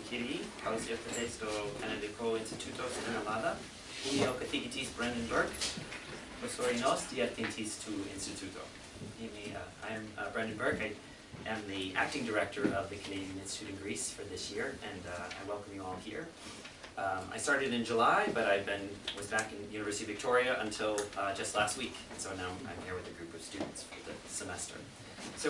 κυρίοι, καλώς ήρθατε στο Καναδικό Ινστιτούτο στην Ελλάδα. Είμαι ο καθηγητής Brendan Burke, προσωρινός διευθυντής του Ινστιτούτο. I am Brendan Burke. I am the acting director of the Canadian Institute in Greece for this year, and I welcome you all here. I started in July, but was back in University of Victoria until just last week, and so now I'm here with a group of students for the semester. So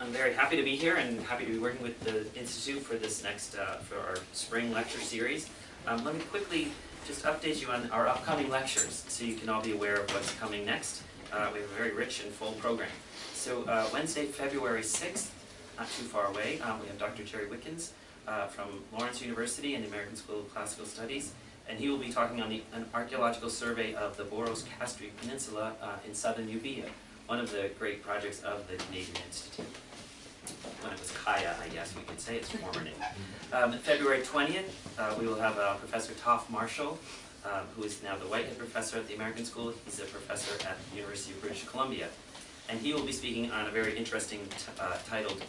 I'm very happy to be here and happy to be working with the Institute for this next, for our spring lecture series. Let me quickly just update you on our upcoming lectures so you can all be aware of what's coming next. We have a very rich and full program. So Wednesday, February 6th, not too far away, we have Dr. Jerry Wickens from Lawrence University and the American School of Classical Studies, and he will be talking on an archaeological survey of the Boros-Kastri Peninsula in southern Euboea, one of the great projects of the Canadian Institute. When it was Kaya, I guess we could say, its former name. February 20th, we will have Professor Toph Marshall, who is now the Whitehead Professor at the American School. He's a professor at the University of British Columbia. And he will be speaking on a very interesting titled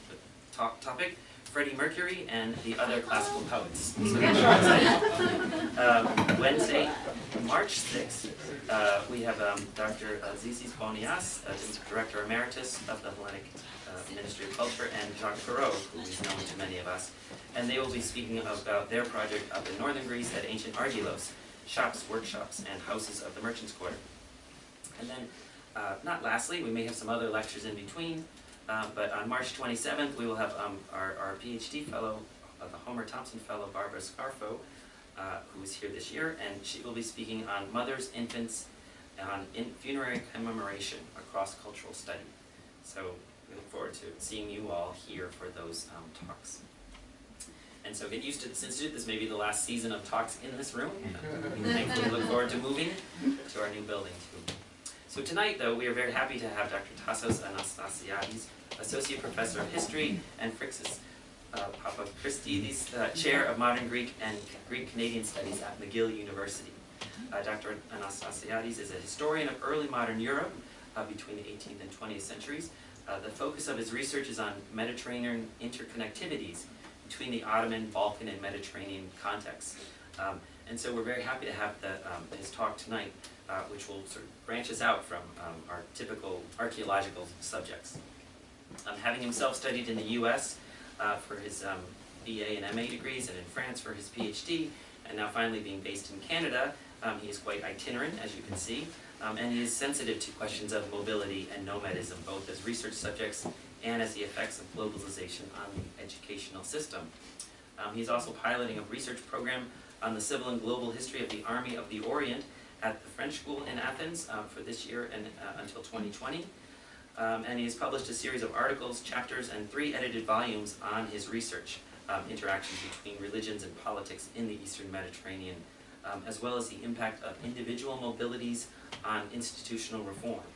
topic, Freddie Mercury and the Other Classical Poets. Wednesday, March 6th, we have Dr. Zizis Bonias, Director Emeritus of the Hellenic Ministry of Culture, and Jacques Perrault, who is known to many of us. And they will be speaking about their project up in northern Greece at ancient Argylos, shops, workshops, and houses of the merchants' quarter. And then, not lastly, we may have some other lectures in between, but on March 27th, we will have our PhD fellow, the Homer Thompson Fellow, Barbara Scarfo, who is here this year, and she will be speaking on mothers, infants, on funerary commemoration, a cross-cultural study. So we look forward to seeing you all here for those talks. And so get used to this institute. This may be the last season of talks in this room. Thankfully, look forward to moving to our new building too. So tonight, though, we are very happy to have Dr. Anastassiadis, Associate Professor of History, and Phrixos, Papachristidis, Chair of Modern Greek and Greek-Canadian Studies at McGill University. Dr. Anastassiadis is a historian of early modern Europe between the 18th and 20th centuries. The focus of his research is on Mediterranean interconnectivities between the Ottoman, Balkan, and Mediterranean contexts. And so we're very happy to have his talk tonight, which will sort of branch us out from our typical archaeological subjects. Having himself studied in the US for his BA and MA degrees, and in France for his PhD, and now finally being based in Canada, he is quite itinerant, as you can see, and he is sensitive to questions of mobility and nomadism, both as research subjects and as the effects of globalization on the educational system. He's also piloting a research program on the civil and global history of the Army of the Orient at the French School in Athens for this year and until 2020. And he has published a series of articles, chapters, and 3 edited volumes on his research, interactions between religions and politics in the Eastern Mediterranean, as well as the impact of individual mobilities on institutional reform.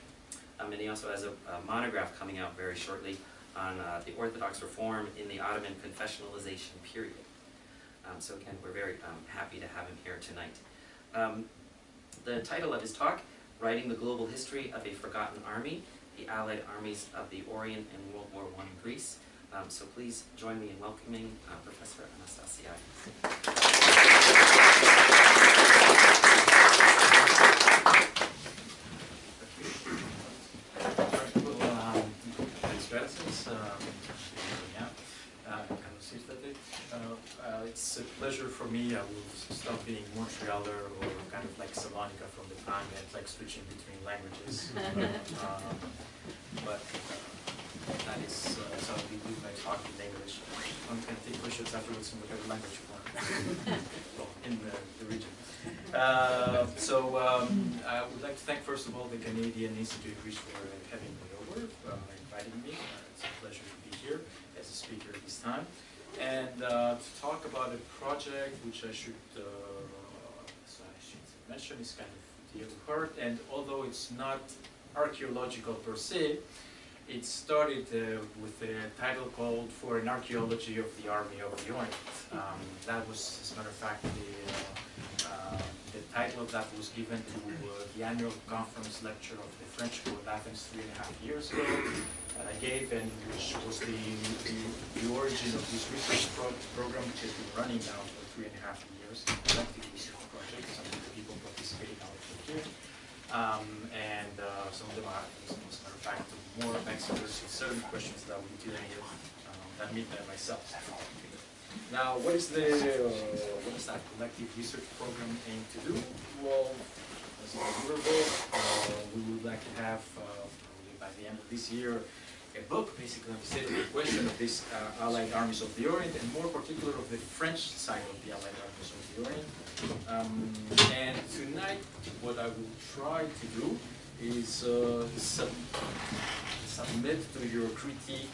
And he also has a monograph coming out very shortly on the Orthodox reform in the Ottoman confessionalization period. So again, we're very happy to have him here tonight. The title of his talk, Writing the Global History of a Forgotten Army, the Allied Armies of the Orient in World War I in Greece. So please join me in welcoming Professor Anastassiadis. It's a pleasure for me. I will stop being Montrealer or kind of like Salonika from the time and like switching between languages. But that is so I'll be doing my talk in English. I'm going to take questions afterwards in whatever language you want in the region. I would like to thank first of all the Canadian Institute in Greece for having me over, inviting me. It's a pleasure to be here as a speaker this time. And to talk about a project which I should mention is kind of dear to heart, and although it's not archaeological per se, it started with a title called For an Archaeology of the Army of the Orient. That was, as a matter of fact, the title that was given to the annual conference lecture of the French School of Athens 3.5 years ago that I gave, and which was the origin of this research program, which has been running now for 3.5 years. Collective research project. Some of the people participating now here. And some of them are, as a matter of fact, more experts in certain questions that we dealing with than me than myself. Now, what is that collective research program aim to do? Well, as a deliverable, we would like to have, probably by the end of this year, a book basically on the state of the question of these Allied Armies of the Orient, and more particular of the French side of the Allied Armies of the Orient. And tonight, what I will try to do is submit to your critique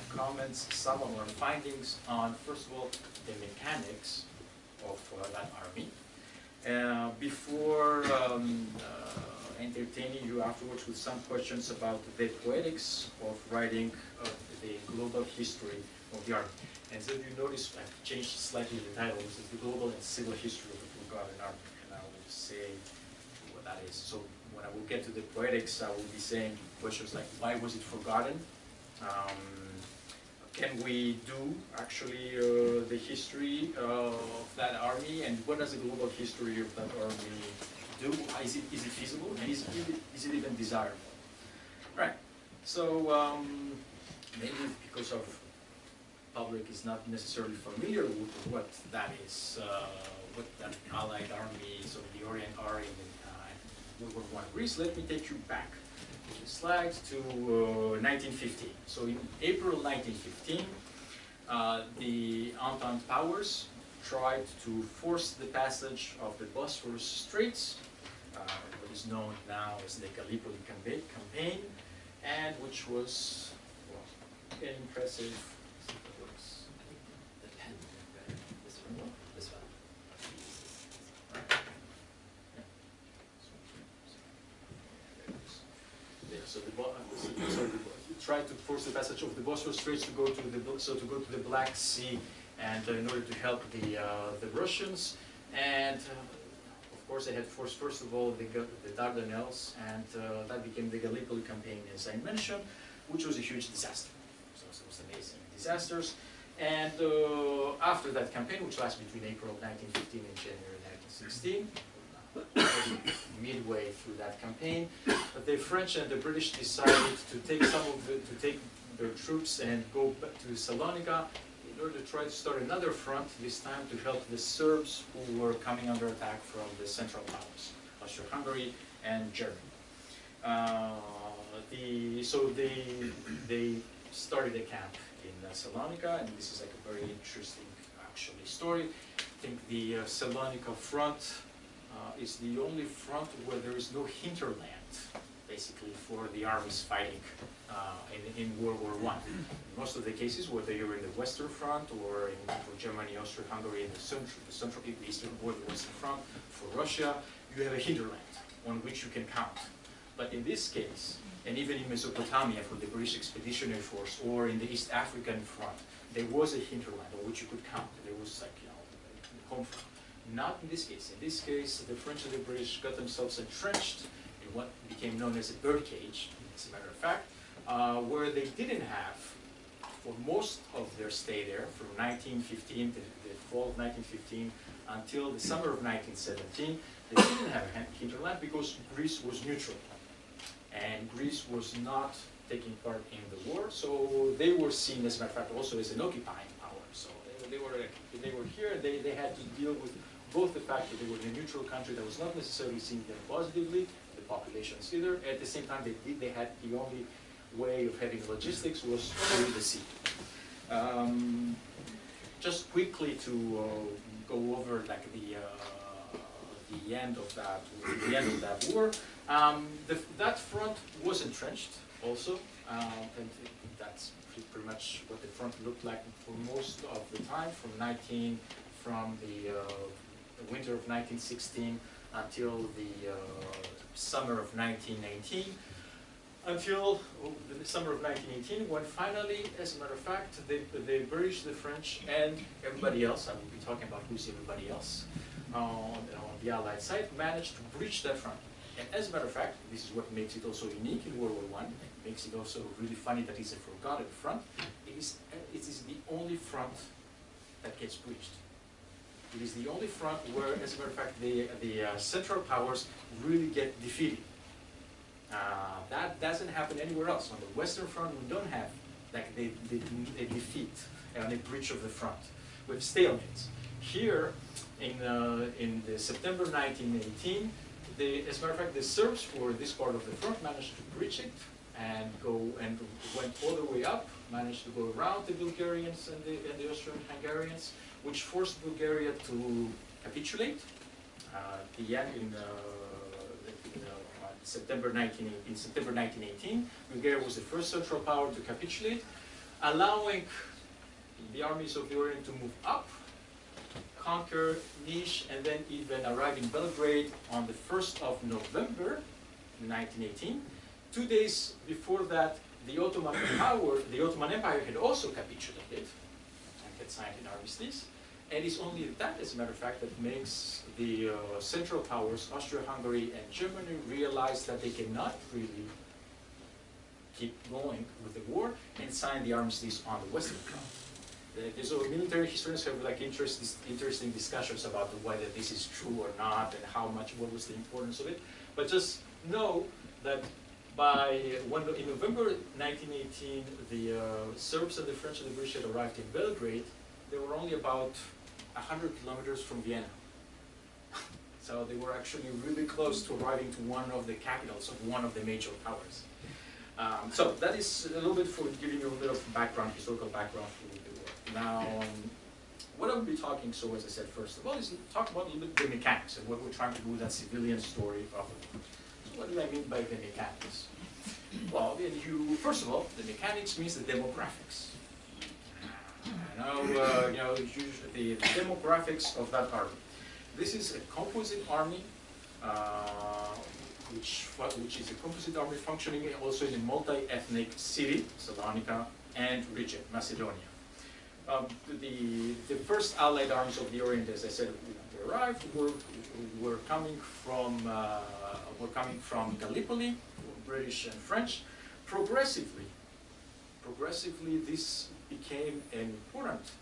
comments some of our findings on, first of all, the mechanics of that army, before entertaining you afterwards with some questions about the poetics of writing the global history of the army. And so you notice I've changed slightly the title, which is the global and civil history of the forgotten army, and I will say what that is. So when I will get to the poetics, I will be saying questions like, why was it forgotten? Can we do actually the history of that army, and what does the global history of that army do? Is it feasible, and is it even desirable? Right. So maybe because of public is not necessarily familiar with what that is, what that Allied armies of the Orient are in World War I Greece. Let me take you back the slides to 1915. So in April 1915, the Entente powers tried to force the passage of the Bosphorus Straits, what is known now as the Gallipoli campaign, and which was, well, an impressive. The pen, this one, this one. So tried to force the passage of the Bosphorus Straits to go to the Black Sea, and in order to help the Russians, and of course they had forced first of all the Dardanelles, and that became the Gallipoli campaign, as I mentioned, which was a huge disaster. So it was amazing disasters, and after that campaign, which lasted between April of 1915 and January 1916. Midway through that campaign, but the French and the British decided to take their troops and go back to Thessalonica in order to try to start another front, this time to help the Serbs who were coming under attack from the Central Powers, Austria-Hungary and Germany. So they started a camp in Thessalonica, and this is like a very interesting, actually, story. I think the Thessalonica front is the only front where there is no hinterland, basically, for the armies fighting in World War I. In most of the cases, whether you're in the Western Front or for Germany, Austria-Hungary, in the Central, the Eastern or the Western Front, for Russia, you have a hinterland on which you can count. But in this case, and even in Mesopotamia for the British Expeditionary Force, or in the East African Front, there was a hinterland on which you could count. There was like, home front. Not in this case. In this case, the French and the British got themselves entrenched in what became known as a birdcage, as a matter of fact, where they didn't have, for most of their stay there, from 1915 to the fall of 1915 until the summer of 1917, they didn't have a hinterland because Greece was neutral. And Greece was not taking part in the war, so they were seen, as a matter of fact, also as an occupying power. So they were here, they had to deal with both the fact that they were in a neutral country that was not necessarily seen them positively, the populations either. At the same time, they had the only way of having logistics was through the sea. Just quickly to go over like the end of that war. That front was entrenched also, and that's pretty much what the front looked like for most of the time, from the winter of 1916 until the summer of 1919, until the summer of 1918, when finally, as a matter of fact, the British, the French, and everybody else, I will be talking about who's everybody else, on the Allied side, managed to breach that front. And as a matter of fact, this is what makes it also unique in World War I, makes it also really funny that it's a forgotten front. it is the only front that gets breached. It is the only front where, as a matter of fact, the Central Powers really get defeated. That doesn't happen anywhere else. On the Western Front, we don't have like a defeat and a breach of the front. We have stalemates. Here, in the September 1918, as a matter of fact, the Serbs for this part of the front managed to breach it and went all the way up, managed to go around the Bulgarians and the Austrian-Hungarians, which forced Bulgaria to capitulate. September 1918, Bulgaria was the first Central Power to capitulate, allowing the armies of the Orient to move up, conquer Niš, and then even arrive in Belgrade on the 1st of November 1918. 2 days before that, the Ottoman Empire had also capitulated and had signed an armistice. And it's only that, as a matter of fact, that makes the Central Powers, Austria-Hungary and Germany, realize that they cannot really keep going with the war and sign the armistice on the Western Front. So military historians have like interesting discussions about whether this is true or not and what was the importance of it. But just know that in November 1918, the Serbs and the French and the British had arrived in Belgrade. They were only about 100 kilometers from Vienna. So they were actually really close to arriving to one of the capitals of one of the major powers. So that is a little bit for giving you a bit of background, historical background for the war. Now, what I will be talking, so as I said, first of all, is talk about a little bit the mechanics and what we're trying to do with that civilian story of the war. So what do I mean by the mechanics? Well, first of all, the mechanics means the demographics. The demographics of that army. This is a composite army, which is a composite army functioning also in a multi-ethnic city, Thessalonica, and region, Macedonia. The first Allied armies of the Orient, as I said, when they arrived, were coming from Gallipoli, British and French. Progressively, this became an important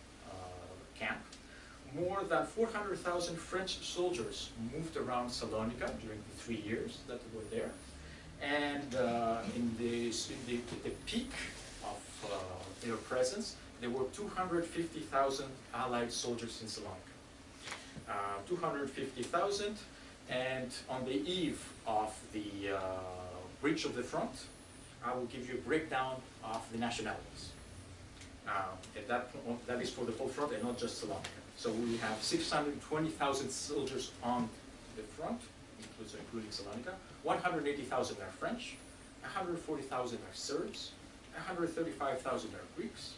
camp. More than 400,000 French soldiers moved around Salonika during the 3 years that they were there. And in the peak of their presence, there were 250,000 Allied soldiers in Salonika. 250,000, and on the eve of the breach of the front, I will give you a breakdown of the nationalities. That is for the whole front and not just Salonika. So we have 620,000 soldiers on the front, including Salonika. 180,000 are French, 140,000 are Serbs, 135,000 are Greeks.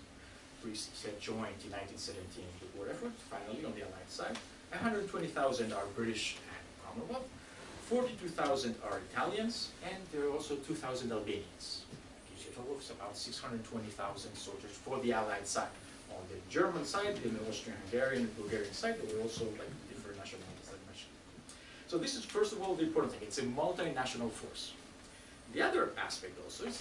Greece had joined in 1917 the war effort, finally on the Allied side. 120,000 are British and Commonwealth. 42,000 are Italians, and there are also 2,000 Albanians. Gives you a total of about 620,000 soldiers for the Allied side. On the German side, in the Austrian-Hungarian and Bulgarian side, there were also like different nationalities that I mentioned. So this is first of all the important thing. It's a multinational force. The other aspect also is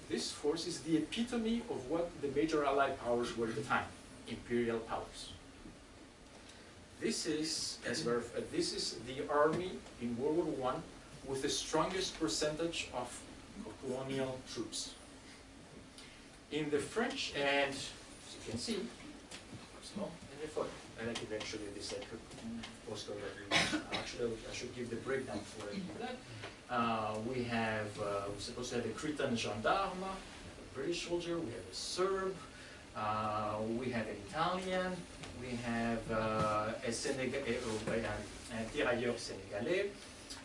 this force is the epitome of what the major Allied powers were at the time, imperial powers. This is the army in World War I with the strongest percentage of colonial troops. In the French, and as you can see, in the photo, and like eventually this poster actually I should give the breakdown for that. We have we're supposed to have a Cretan gendarme, a British soldier. We have a Serb. We have an Italian. We have a tirailleur Senegalais.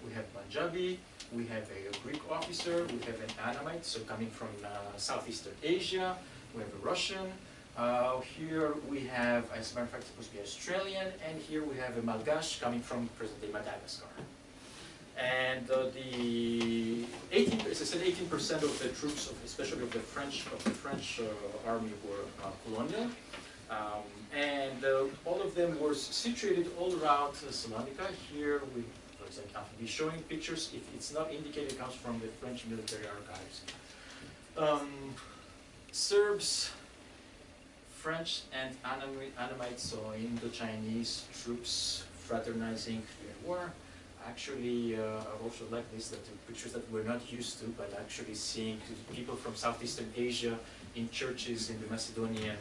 We have Punjabi. We have a Greek officer. We have an Annamite, so coming from Southeastern Asia. We have a Russian. Here we have, as a matter of fact, supposed to be Australian, and here we have a Malgache coming from present-day Madagascar. And the 18% of the troops, especially of the French army, were colonial, and all of them were situated all around Salonika. Here we, for example, I'll be showing pictures. If it's not indicated, it comes from the French military archives. Serbs French and Annamites, so Indo-Chinese troops fraternizing during war. Actually, I also like this, that the pictures that we're not used to, but actually seeing people from Southeastern Asia in churches in the Macedonia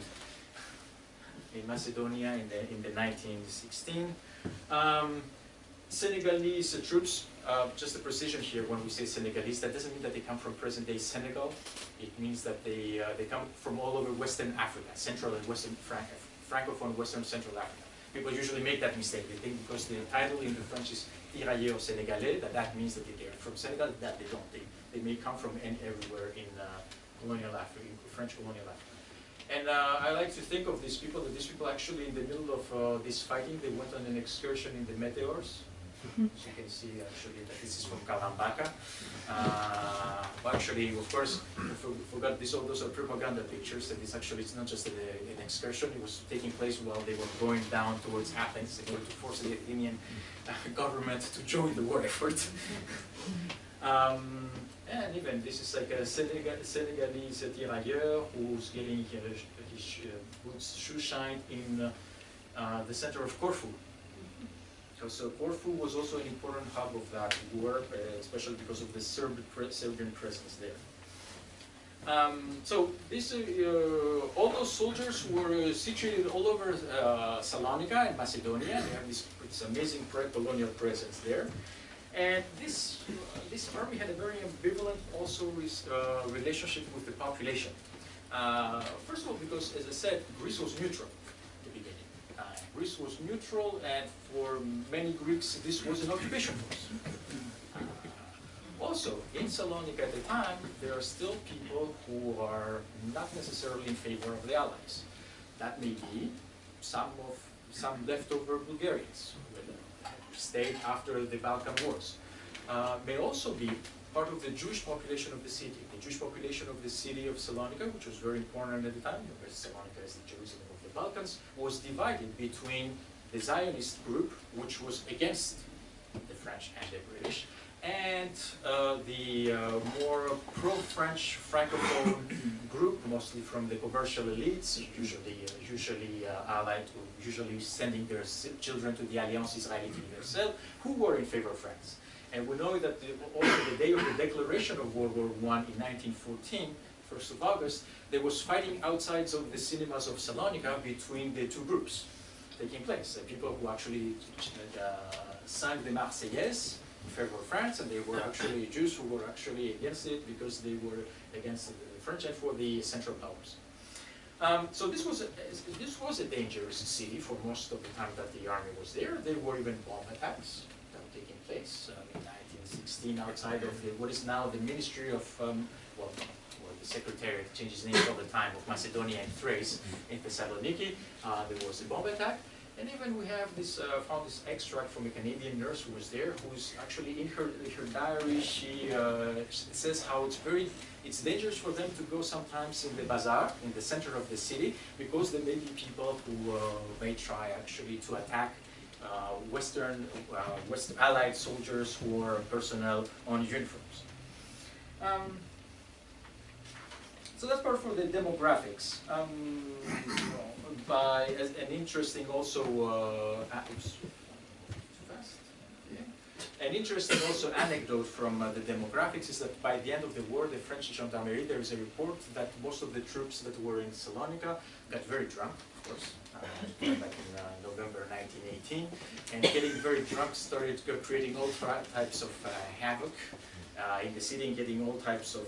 in the 1916. Senegalese troops, just a precision here when we say Senegalese, that doesn't mean that they come from present-day Senegal. It means that they come from all over Western Africa, Central and Western Francophone, Western Central Africa. People usually make that mistake. They think because the title in the French is Tirailleurs Sénégalais, that means that they're from Senegal. That they don't. They may come from everywhere in colonial Africa, French colonial Africa. And I like to think of these people, that these people actually in the middle of this fighting, they went on an excursion in the meteors. As you can see, actually, that this is from Kalambaka. Actually, of course, I forgot this. All those are propaganda pictures, and it's not just an excursion. It was taking place while they were going down towards Athens in order to force the Athenian government to join the war effort. And even this is like a Senegalese tirailleur who's getting his boots shoe shined in the center of Corfu. So Corfu was also an important hub of that war, especially because of the Serbian presence there. So this, all those soldiers were situated all over Salonika and Macedonia. They have this amazing pre-colonial presence there. And this army had a very ambivalent also relationship with the population. First of all, because, as I said, Greece was neutral. Greece was neutral, and for many Greeks, this was an occupation force. Also, in Salonika at the time, there are still people who are not necessarily in favor of the Allies. That may be some leftover Bulgarians who stayed after the Balkan Wars. May also be part of the Jewish population of the city. The Jewish population of the city of Salonika, which was very important at the time, because Salonika is the Jerusalem of the Balkans, was divided between the Zionist group, which was against the French and the British, and the more pro-French Francophone group, mostly from the commercial elites, usually allied, usually sending their children to the Alliance Israélite Universelle, who were in favor of France. And we know that also the day of the declaration of World War I in 1914, 1st of August, there was fighting outside of the cinemas of Salonika between the two groups taking place. People who actually sang the Marseillaise in favor of France, and they were actually Jews who were actually against it because they were against the French and for the Central Powers. So this was a dangerous city for most of the time that the army was there. There were even bomb attacks that were taking place in 1916 outside of what is now the Ministry of, the Secretariat changes names all the time, of Macedonia and Thrace in Thessaloniki. There was a bomb attack. And even we have this, found this extract from a Canadian nurse who was there, who's actually in her diary, she says how it's dangerous for them to go sometimes in the bazaar, in the center of the city, because there may be people who may try actually to attack West Allied soldiers or personnel on uniforms. So that's part for the demographics. By an interesting also, an interesting also anecdote from the demographics is that by the end of the war, the French gendarmerie, there is a report that most of the troops that were in Salonika got very drunk, of course, back in November 1918, and getting very drunk started creating all types of havoc in the city and getting all types of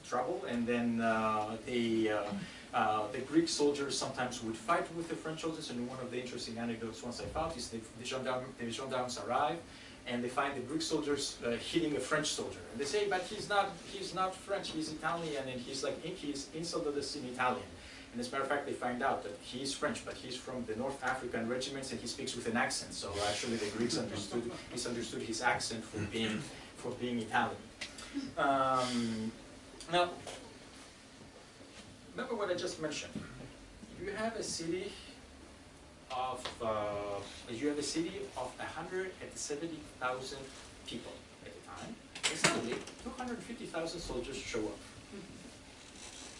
trouble. And then the Greek soldiers sometimes would fight with the French soldiers, and one of the interesting anecdotes once I found is the gendarmes arrive and they find the Greek soldiers hitting a French soldier, and they say, but he's not French, he's Italian, and he's insulted us in Italian. And as a matter of fact, they find out that he's French, but he's from the North African regiments and he speaks with an accent. So actually the Greeks misunderstood his accent for being Italian. Now, remember what I just mentioned. You have a city of 170,000 people at the time, and suddenly 250,000 soldiers show up.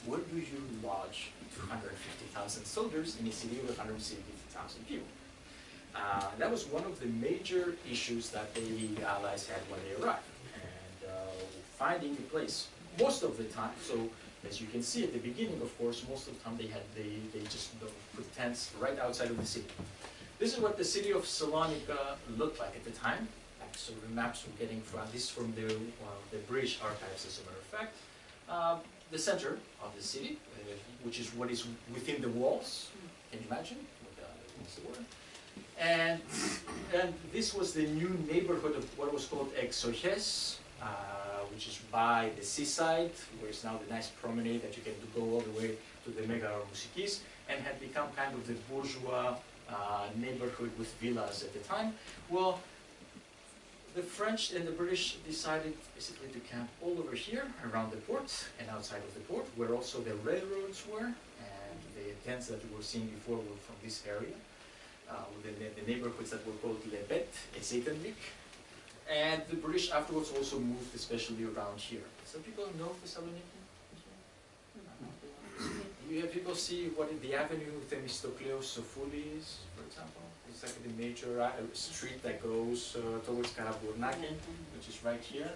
where do you lodge 250,000 soldiers in a city of 160,000 people? That was one of the major issues that the Allies had when they arrived, and finding a place most of the time. So as you can see at the beginning, of course, most of the time they just put tents right outside of the city. This is what the city of Thessaloniki looked like at the time. So the maps we're getting from this from the British archives, as a matter of fact. The center of the city, which is what is within the walls. Can you imagine? What's the word? And this was the new neighborhood of what was called Exoches, which is by the seaside, where it's now the nice promenade that you can go all the way to the Megaromusikis, and had become kind of the bourgeois neighborhood with villas at the time. Well, the French and the British decided basically to camp all over here, around the port and outside of the port, where also the railroads were, and the tents that we were seeing before were from this area. The neighborhoods that were called Lebet and Zeitenlik. And the British afterwards also moved especially around here. Some people know Thessaloniki? You have people see what the avenue Themistokleos Sofouli is, for example? It's like the major street that goes towards Karabournaki, which is right here.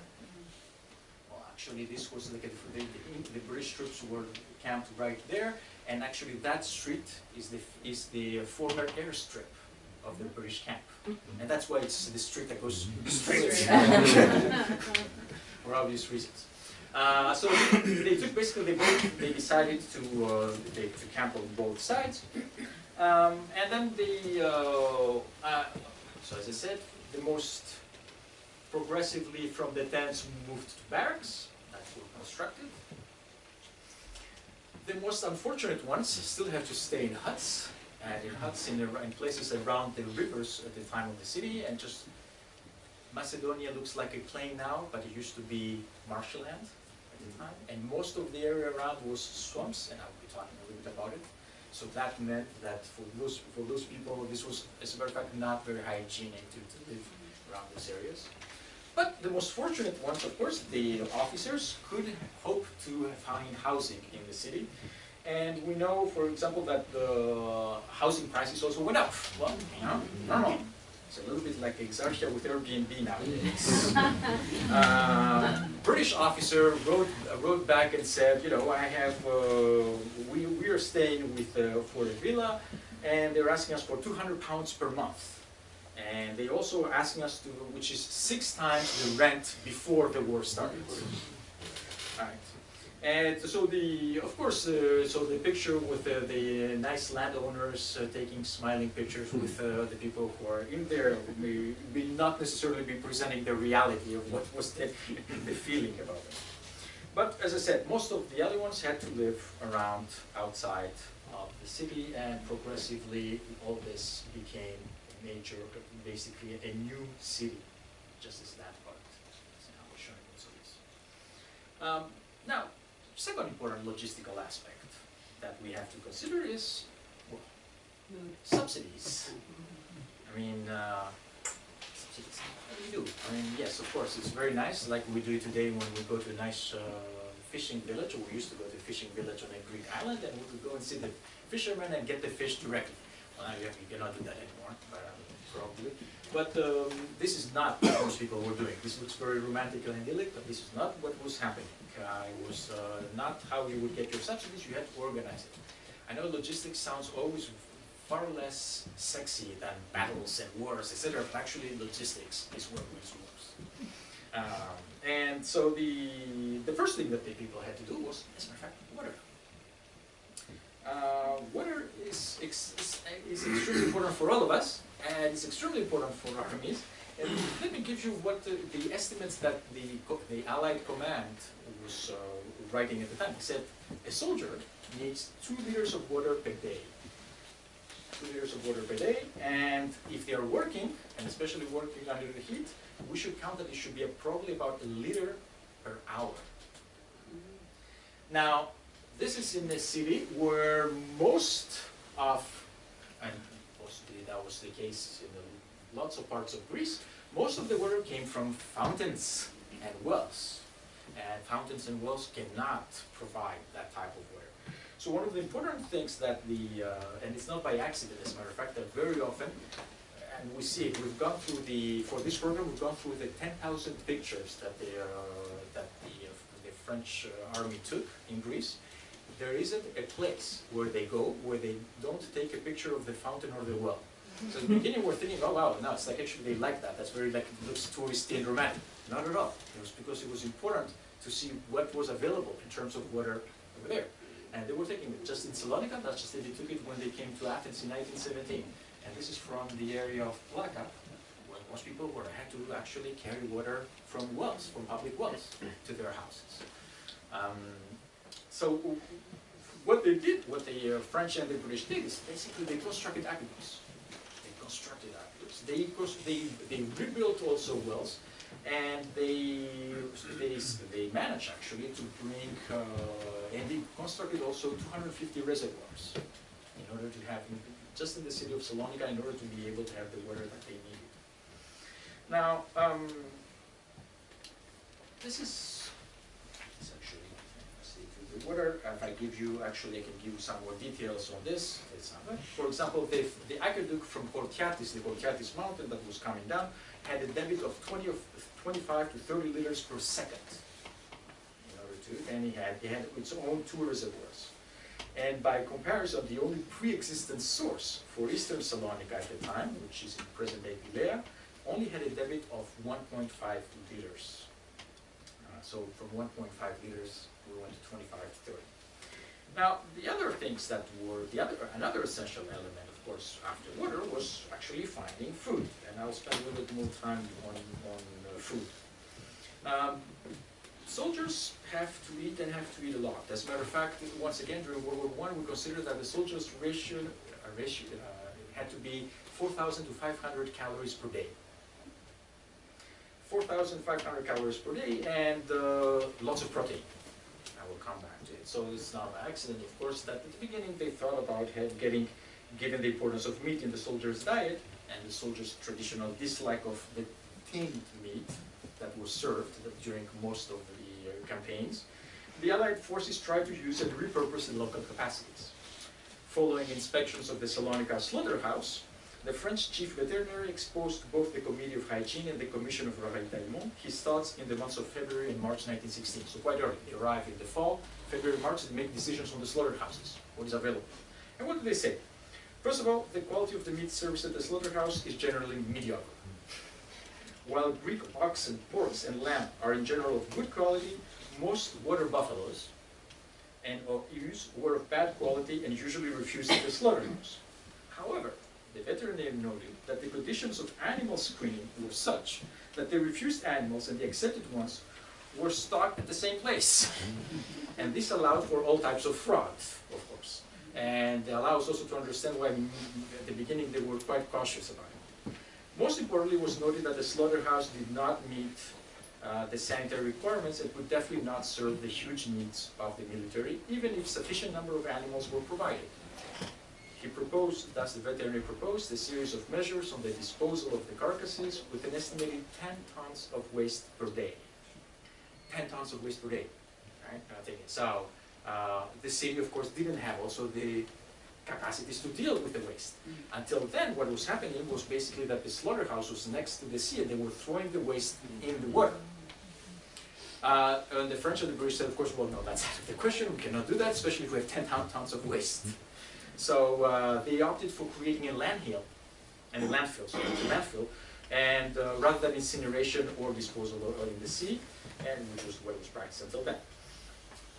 Well, actually this was like the British troops were camped right there. And actually that street is the former airstrip of the British camp. And that's why it's the street that goes straight for obvious reasons. So they took basically, they decided to camp on both sides. And then so as I said, the most progressively from the tents moved to barracks that were constructed. The most unfortunate ones still have to stay in huts, in places around the rivers at the time of the city, and just Macedonia looks like a plain now, but it used to be marshland at the time, and most of the area around was swamps, and I'll be talking a little bit about it. So that meant that for those people, this was, as a matter of fact, not very hygienic to live around these areas. But the most fortunate ones, of course, the officers could hope to find housing in the city. And we know, for example, that the housing prices also went up. Well, you know, normal. It's a little bit like Exarchia with Airbnb nowadays. British officer wrote back and said, you know, we are staying with for a villa, and they're asking us for £200 per month. And they also asking us to, which is 6 times the rent before the war started. All right. And so of course, so the picture with the nice landowners taking smiling pictures with the people who are in there may not necessarily be presenting the reality of what was the feeling about it. But as I said, most of the other ones had to live around outside of the city, and progressively all this became major, basically a new city, just as that part. So I was showing also this. Now, second important logistical aspect that we have to consider is, well, subsidies. I mean, subsidies. What do you do? I mean, yes, of course, it's very nice, like we do today when we go to a nice fishing village, or we used to go to a fishing village on a Greek island, and we could go and see the fishermen and get the fish directly. Well, you cannot do that anymore, probably. But this is not what most people were doing. This looks very romantic and idyllic, but this is not what was happening. It was not how you would get your subsidies. You had to organize it. I know logistics sounds always far less sexy than battles and wars, etc. But actually, logistics is what wins wars. And so the first thing that the people had to do was, as a matter of fact, water. Water is extremely important for all of us, and it's extremely important for armies. And let me give you what the estimates that the Allied command was writing at the time. He said a soldier needs 2 liters of water per day. 2 liters of water per day, and if they are working, and especially working under the heat, we should count that it should be probably about 1 liter per hour. Now, this is in a city where most of, and possibly that was the case in lots of parts of Greece, most of the water came from fountains and wells. And fountains and wells cannot provide that type of water. So one of the important things that and it's not by accident, as a matter of fact, that very often, and we see it, we've gone through for this program, we've gone through the 10,000 pictures that the French army took in Greece. There isn't a place where they go where they don't take a picture of the fountain or the well. So in the beginning we're thinking, oh wow, no, it's like actually they like that. That's very like, it looks touristy and romantic. Not at all. It was because it was important to see what was available in terms of water over there. And they were taking it just in Thessaloniki, that's just they took it when they came to Athens in 1917. And this is from the area of Plaka, where most people had to actually carry water from wells, from public wells, to their houses. So what they did, what the French and the British did, is basically they constructed aqueducts. They rebuilt also wells, and they managed actually to bring, and they constructed also 250 reservoirs in order to have, just in the city of Thessaloniki, in order to be able to have the water that they needed. Now, this is essentially, the water. If I give you, actually I can give you some more details on this. For example, the aqueduct from Kortiatis, the Kortiatis mountain that was coming down, had a debit of 25 to 30 liters per second. In order to, and it had its own 2 reservoirs. And by comparison, the only pre-existent source for Eastern Thessaloniki at the time, which is in present-day Pilea, only had a debit of 1.5 liters. So from 1.5 liters, we went to 25 to 30. Now, the other things that were, another essential element, of course, after water, was actually finding food. And I'll spend a little bit more time on food. Soldiers have to eat and have to eat a lot. As a matter of fact, once again, during World War I, we considered that the soldiers' ratio had to be 4,000 to 500 calories per day. 4,500 calories per day, and lots of protein. I will come back to it. So it's not an accident, of course, that at the beginning they thought about given the importance of meat in the soldiers' diet, and the soldiers' traditional dislike of the tinned meat that was served during most of the campaigns, the Allied forces tried to use and repurpose the local capacities. Following inspections of the Thessaloniki slaughterhouse, the French chief veterinary exposed to both the Committee of Hygiene and the Commission of Ravitaillement his thoughts in the months of February and March 1916. So quite early. They arrived in the fall, February, March, they make decisions on the slaughterhouses, what is available. And what do they say? First of all, the quality of the meat serviced at the slaughterhouse is generally mediocre. While Greek oxen, porks, and lamb are in general of good quality, most water buffaloes and ewes were of bad quality and usually refused at the slaughterhouse. However, the veterinarian noted that the conditions of animal screening were such that the refused animals and the accepted ones were stocked at the same place. And this allowed for all types of fraud, of course. And allows also to understand why at the beginning they were quite cautious about it. Most importantly, was noted that the slaughterhouse did not meet the sanitary requirements and would definitely not serve the huge needs of the military, even if sufficient number of animals were provided. He proposed, thus the veterinary proposed, a series of measures on the disposal of the carcasses with an estimated 10 tons of waste per day. 10 tons of waste per day, right? So the city, of course, didn't have also the capacities to deal with the waste. Until then, what was happening was basically that the slaughterhouse was next to the sea and they were throwing the waste in the water. And the French and the British said, of course, well, no, that's out of the question. We cannot do that, especially if we have 10 tons of waste. So they opted for creating a landfill, and rather than incineration or disposal in the sea, and which was what was practiced until then.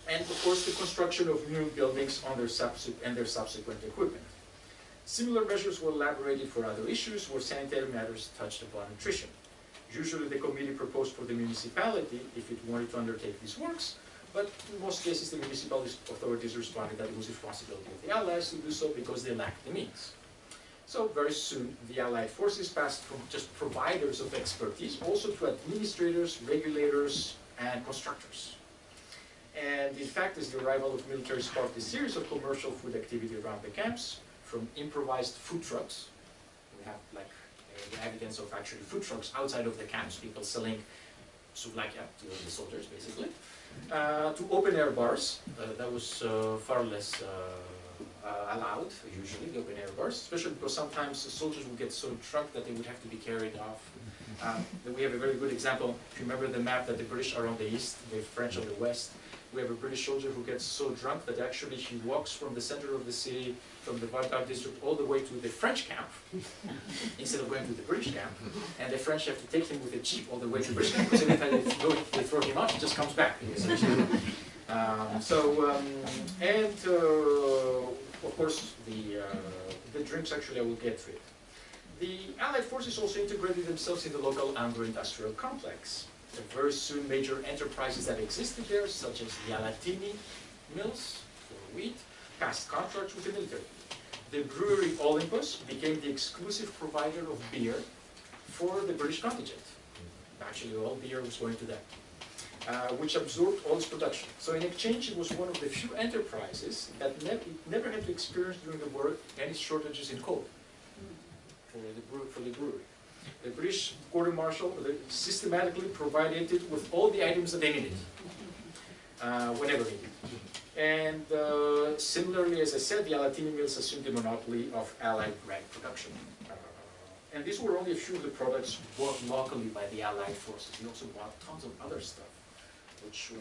And of course, the construction of new buildings on their subsequent equipment. Similar measures were elaborated for other issues where sanitary matters touched upon nutrition. Usually the committee proposed for the municipality if it wanted to undertake these works, but in most cases the municipal authorities responded that it was the responsibility of the Allies to do so because they lacked the means. So very soon the Allied forces passed from just providers of expertise also to administrators, regulators, and constructors. And in fact, as the arrival of military sparked a series of commercial food activity around the camps, from improvised food trucks. We have like the evidence of actually food trucks outside of the camps, people selling Slovakia, to the soldiers basically, to open-air bars. That was far less allowed, usually, the open-air bars, especially because sometimes the soldiers would get so drunk that they would have to be carried off. We have a very good example. If you remember the map that the British are on the east, the French on the west, we have a British soldier who gets so drunk that actually he walks from the center of the city, from the Vartar district, all the way to the French camp, instead of going to the British camp. And the French have to take him with a jeep all the way to the British camp, because every time they throw him out, he just comes back. Of course, the drinks, actually, I will get to it. The Allied forces also integrated themselves in the local agro-industrial complex. Very soon, major enterprises that existed there, such as the Alatini mills for wheat, passed contracts with the military. The brewery Olympus became the exclusive provider of beer for the British contingent. Actually, all beer was going to them, which absorbed all its production. So in exchange, it was one of the few enterprises that never had to experience during the war any shortages in coal for the brewery. The British quarter-marshal systematically provided it with all the items that they needed, whenever needed. And similarly, as I said, the Alatini mills assumed the monopoly of Allied bread production. And these were only a few of the products bought locally by the Allied forces. They also bought tons of other stuff, which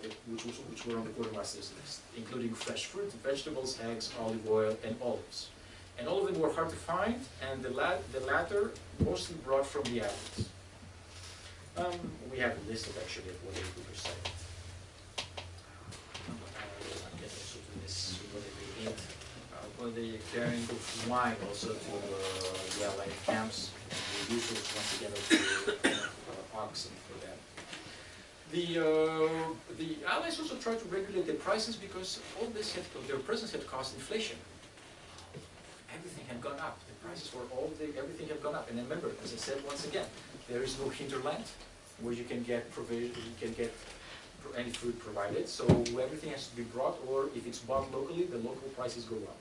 were on the quartermaster's list, including fresh fruit, vegetables, eggs, olive oil, and olives. And all of them were hard to find, and the latter mostly brought from the Allies. We have a list of actually of what they recited. I'll get also to this, what they ate. They carrying of wine also to the Allied camps, and the use once again of oxen for that. The Allies also tried to regulate the prices because all this their presence had caused inflation. Everything had gone up. The prices were everything had gone up. And remember, as I said once again, there is no hinterland where you can get any food provided. So everything has to be brought, or if it's bought locally, the local prices go up.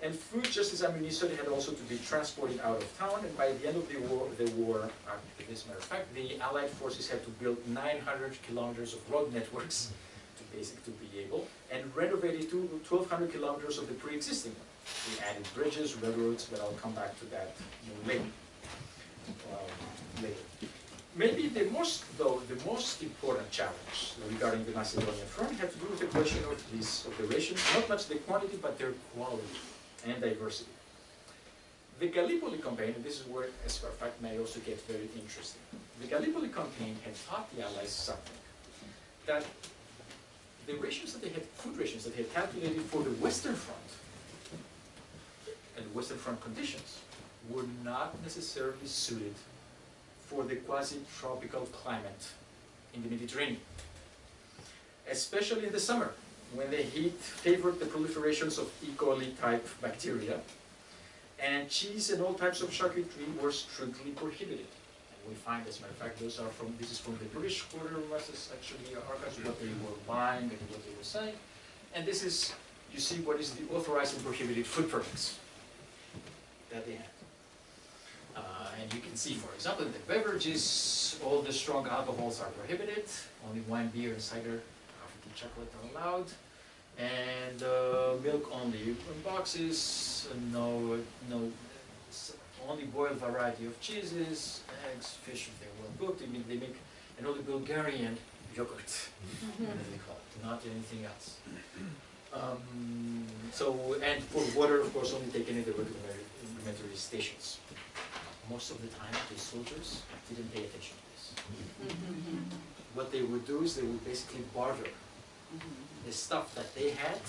And food, just as ammunition, had also to be transported out of town. And by the end of the war, as a matter of fact, the Allied forces had to build 900 kilometers of road networks to be able, and renovated 1,200 kilometers of the pre-existing one. We added bridges, railroads, but I'll come back to that later. Maybe the most important challenge regarding the Macedonian front had to do with the question of the rations, not much the quantity, but their quality and diversity. The Gallipoli campaign, and this is where, as a matter of fact, may also get very interesting. The Gallipoli campaign had taught the Allies something, that the rations that they had, food rations that they had calculated for the Western Front, and Western Front conditions, were not necessarily suited for the quasi-tropical climate in the Mediterranean. Especially in the summer, when the heat favored the proliferations of E. coli type bacteria, and cheese and all types of charcuterie were strictly prohibited. And we find, as a matter of fact, this is from the British quartermaster's actually archives, what they were buying and what they were saying. And this is, you see what is the authorized and prohibited food products that they had. And you can see, for example, in the beverages, all the strong alcohols are prohibited. Only wine, beer, and cider, coffee, tea, chocolate are allowed. And milk only in boxes. Only boiled variety of cheeses, eggs, fish if they're well cooked. They make an only Bulgarian yogurt, as they call it, not anything else. And for water, of course, only taken in the rudimentary stations. Most of the time, the soldiers didn't pay attention to this. What they would do is they would basically barter the stuff that they had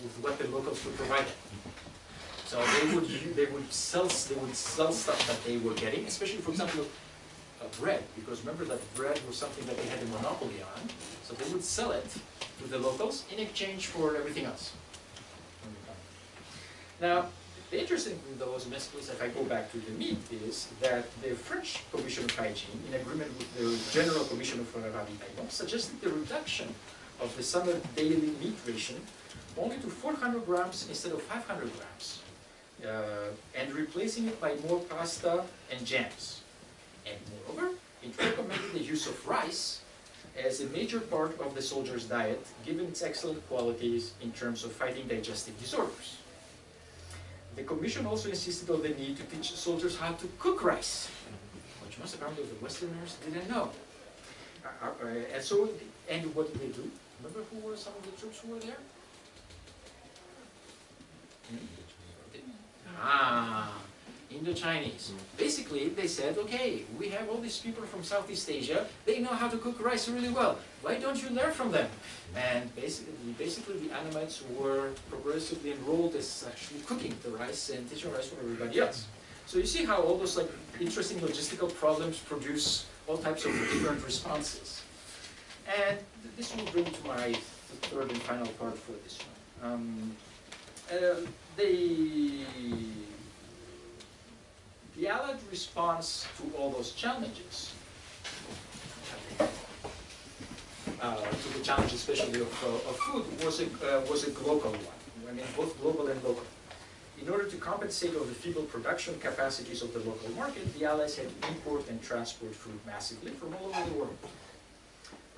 with what the locals would provide them. So they would sell stuff that they were getting, especially, for example, bread, because remember that bread was something that they had a monopoly on. So they would sell it to the locals in exchange for everything else. Now, the interesting thing, though, is if I go back to the meat, is that the French Commission of Hygiene, in agreement with the General Commission of Ravitaillement, suggested the reduction of the summer daily meat ration only to 400 grams instead of 500 grams, and replacing it by more pasta and jams. And moreover, it recommended the use of rice as a major part of the soldier's diet, given its excellent qualities in terms of fighting digestive disorders. The Commission also insisted on the need to teach soldiers how to cook rice, which most apparently the Westerners didn't know. And what did they do? Remember who were some of the troops who were there? Indo-Chinese. Basically, they said, okay, we have all these people from Southeast Asia, they know how to cook rice really well. Why don't you learn from them? And basically the Anamites were progressively enrolled as actually cooking the rice and teaching rice for everybody else. So you see how all those like interesting logistical problems produce all types of different responses. And this will bring to my third and final part for this one. The Allied response to all those challenges, to the challenge especially of food, was a global one. I mean, both global and local. In order to compensate for the feeble production capacities of the local market, the Allies had to import and transport food massively from all over the world.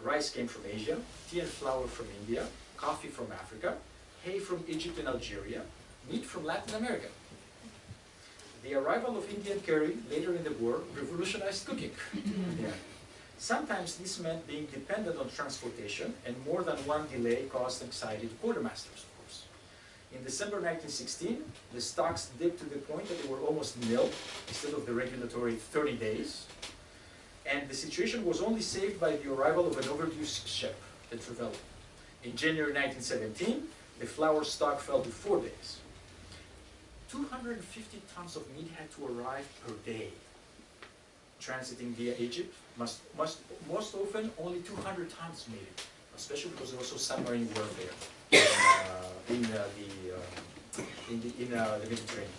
Rice came from Asia, tea and flour from India, coffee from Africa, hay from Egypt and Algeria, meat from Latin America. The arrival of Indian curry later in the war revolutionized cooking. Sometimes this meant being dependent on transportation, and more than one delay caused anxiety to quartermasters, of course. In December 1916, the stocks dipped to the point that they were almost nil, instead of the regulatory 30 days. And the situation was only saved by the arrival of an overdue ship, the Trevelyan. In January 1917, the flour stock fell to 4 days. 250 tons of meat had to arrive per day. Transiting via Egypt, most often only 200 tons made it, especially because there was also submarine warfare in the Mediterranean.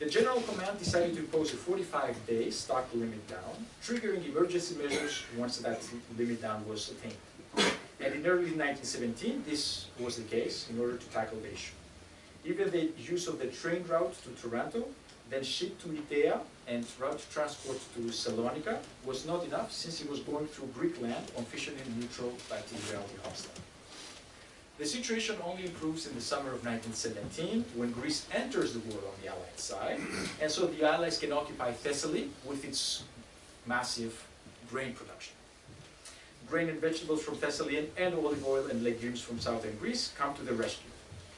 The General Command decided to impose a 45-day stock limit down, triggering emergency measures once that limit down was attained. And in early 1917, this was the case in order to tackle the issue. Even the use of the train route to Taranto, then shipped to Itea and route transport to Thessalonica was not enough, since it was going through Greek land, officially neutral but in reality hostile. The situation only improves in the summer of 1917, when Greece enters the war on the Allied side, and so the Allies can occupy Thessaly with its massive grain production. Grain and vegetables from Thessalian and olive oil and legumes from southern Greece come to the rescue.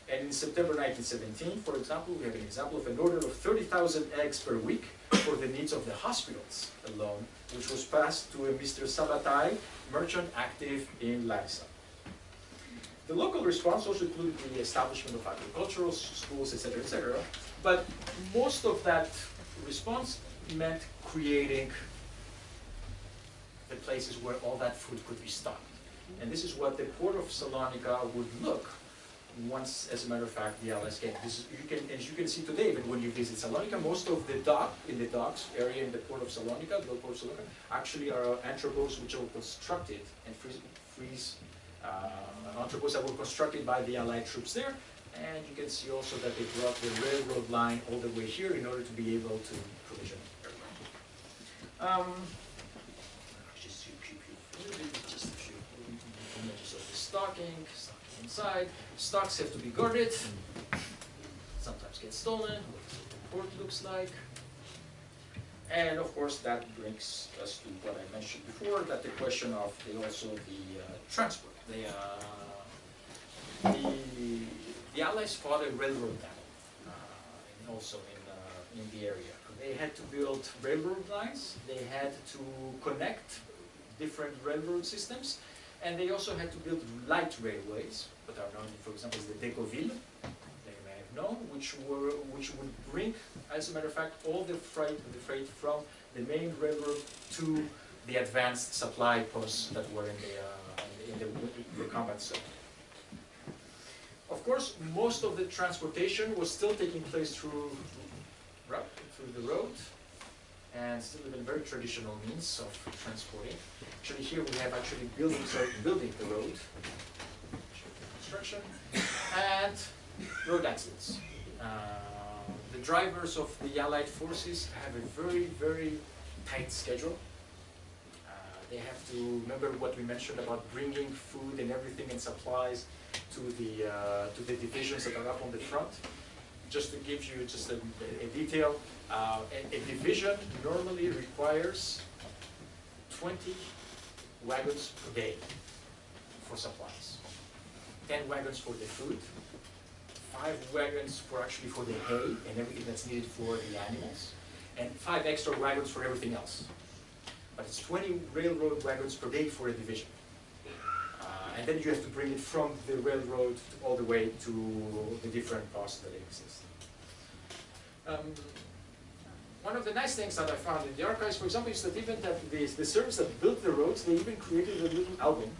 And in September 1917, for example, we have an example of an order of 30,000 eggs per week for the needs of the hospitals alone, which was passed to a Mr. Sabatai, merchant active in Larissa. The local response also included the establishment of agricultural schools, etc., but most of that response meant creating the places where all that food could be stocked. And this is what the port of Salonika would look once, as a matter of fact, the Allies came. As you can see today, even when you visit Salonika, most of the docks area in the port of Salonika, the port of Salonika, actually are entrepôts which were constructed and entrepôts that were constructed by the Allied troops there. And you can see also that they brought the railroad line all the way here in order to be able to provision everyone. Just a few images of the stocking inside. Stocks have to be guarded, sometimes get stolen, what the port looks like. And of course that brings us to what I mentioned before, that the question of the transport. The Allies fought a railroad battle, also in the area. They had to build railroad lines, they had to connect different railroad systems, and they also had to build light railways, that are known, for example, as the Decauville, they may have known, which would bring, as a matter of fact, all the freight from the main railroad to the advanced supply posts that were in the combat zone. Of course, most of the transportation was still taking place through the road, and still a very traditional means of transporting. Actually, here we have actually building the road, construction, and road accidents. The drivers of the Allied forces have a very, very tight schedule. They have to remember what we mentioned about bringing food and everything and supplies to the divisions that are up on the front. Just to give you just a detail, a division normally requires 20 wagons per day for supplies, 10 wagons for the food, 5 wagons for the hay and everything that's needed for the animals, and 5 extra wagons for everything else. But it's 20 railroad wagons per day for a division. And then you have to bring it from the railroad all the way to the different posts that exist. One of the nice things that I found in the archives, for example, is that even that the servants that built the roads, they even created a little album.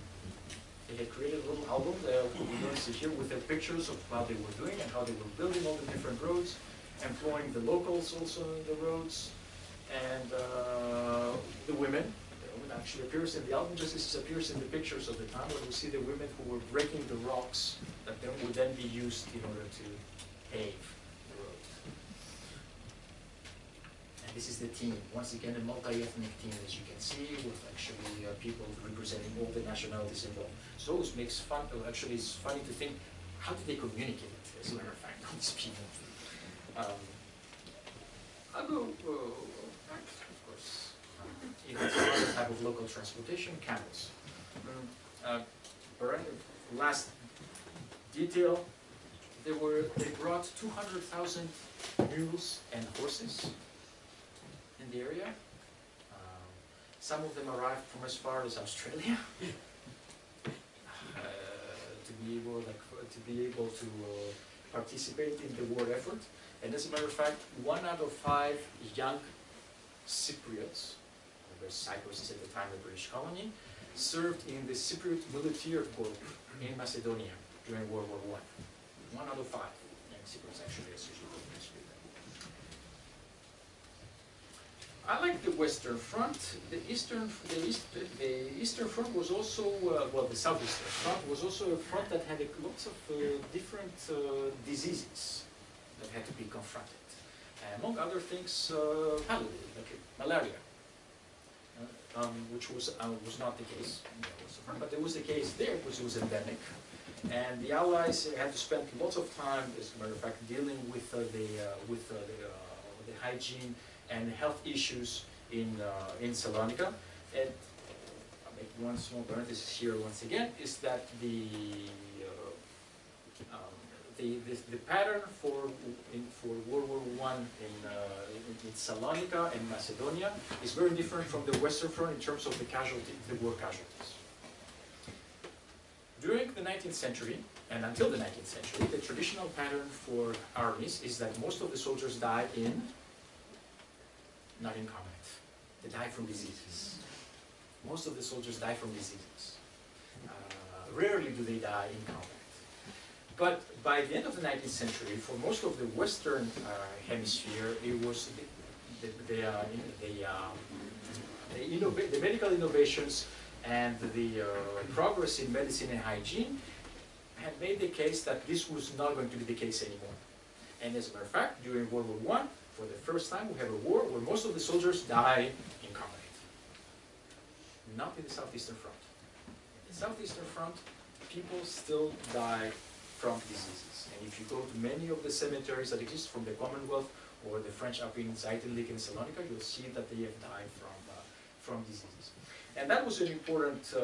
They had created a little album, we notice it here, with the pictures of how they were doing and how they were building all the different roads, employing the locals also in the roads, and the women. The woman actually appears in the album just as it appears in the pictures of the time, where we see the women who were breaking the rocks that then would then be used in order to pave the roads. And this is the team. Once again, a multi-ethnic team, as you can see, with actually people representing all the nationalities involved. So it makes fun. Actually, it's funny to think, how did they communicate? As a matter of fact, all these people. I'll go back, of course. It has another type of local transportation, camels. Last detail, they brought 200,000 mules and horses in the area. Some of them arrived from as far as Australia to be able to participate in the war effort. And as a matter of fact, 1 out of 5 young Cypriots, where Cyprus is at the time a British colony, served in the Cypriot Military Corps in Macedonia during World War I. 1 out of 5 young Cypriots actually associated with this. I like the Western Front. The Eastern Front was also, well, the Southeastern Front was also a front that had lots of different diseases that had to be confronted. Among other things, malaria, which was not the case in the Western Front, but there was a case there, which was endemic. And the Allies had to spend lots of time, as a matter of fact, dealing with the hygiene and health issues in Thessalonica. And I'll make one small parenthesis here once again, is that the pattern for World War I in Thessalonica and Macedonia is very different from the Western Front in terms of the war casualties. During the 19th century, and until the 19th century, the traditional pattern for armies is that most of the soldiers died not in combat. They die from diseases. Most of the soldiers die from diseases. Rarely do they die in combat. But by the end of the 19th century, for most of the Western hemisphere, it was the medical innovations and the progress in medicine and hygiene had made the case that this was not going to be the case anymore. And as a matter of fact, during World War I, for the first time, we have a war where most of the soldiers die in combat. Not in the Southeastern Front. In the Southeastern Front, people still die from diseases. And if you go to many of the cemeteries that exist from the Commonwealth or the French up in Untitled and Thessalonika, you'll see that they have died from diseases. And that was an important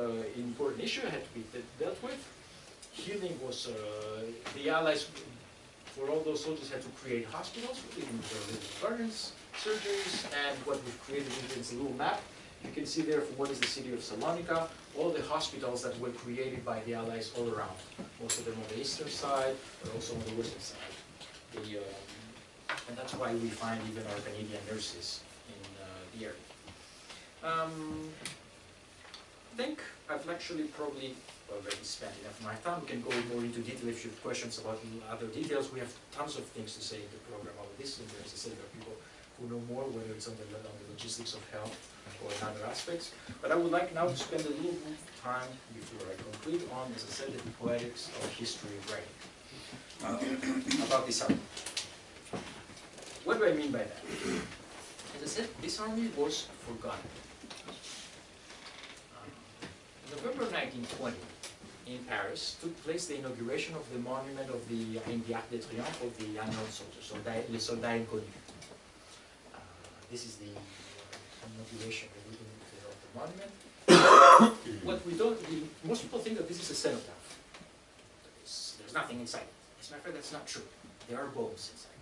issue that had to be dealt with. Healing was, the Allies, for all those soldiers, had to create hospitals, even for burns, surgeries, and what we've created in this little map. You can see there what is the city of Salonika, all the hospitals that were created by the Allies all around. Most of them on the eastern side, but also on the western side. And that's why we find even our Canadian nurses in the area. I think I've actually probably already spent enough of my time. We can go more into detail if you have questions about other details. We have tons of things to say in the program about this, and there's there are people who know more, whether it's on the logistics of health or in other aspects. But I would like now to spend a little bit of time before I conclude on, as I said, the poetics of history of writing. About this army. What do I mean by that? As I said, this army was forgotten. November 1920, in Paris, took place the inauguration of the monument of the Arc de Triomphe of the unknown soldiers, les soldats inconnus. This is the inauguration of the monument. What we don't, most people think that this is a cenotaph. There's nothing inside. As a matter of fact, that's not true. There are bones inside.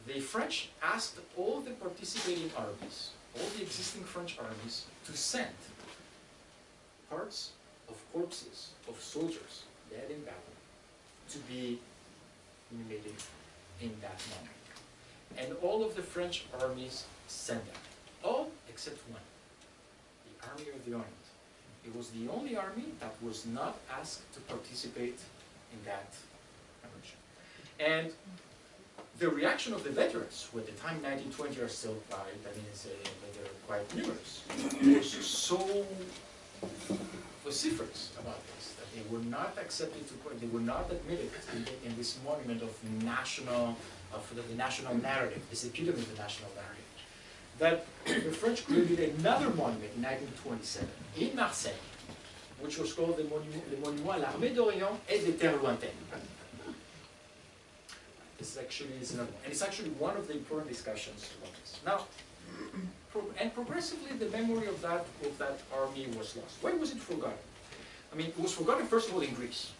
The French asked all the participating armies, all the existing French armies, to send parts of corpses of soldiers dead in battle to be inhumated in that monument. And all of the French armies sent them. All except one. The Army of the Orient. It was the only army that was not asked to participate in that commemoration. And the reaction of the veterans, who at the time 1920 are still quite, they're quite numerous, was so vociferous about this that they were not accepted to, they were not admitted in this monument of the national narrative, this epitome of the national narrative. That the French created another monument in 1927 in Marseille, which was called the Monument à l'Armée d'Orient et des Terres Lointaines. This is actually another one, and it's actually one of the important discussions about this. Now, progressively, the memory of that army was lost. Why was it forgotten? I mean, it was forgotten first of all in Greece.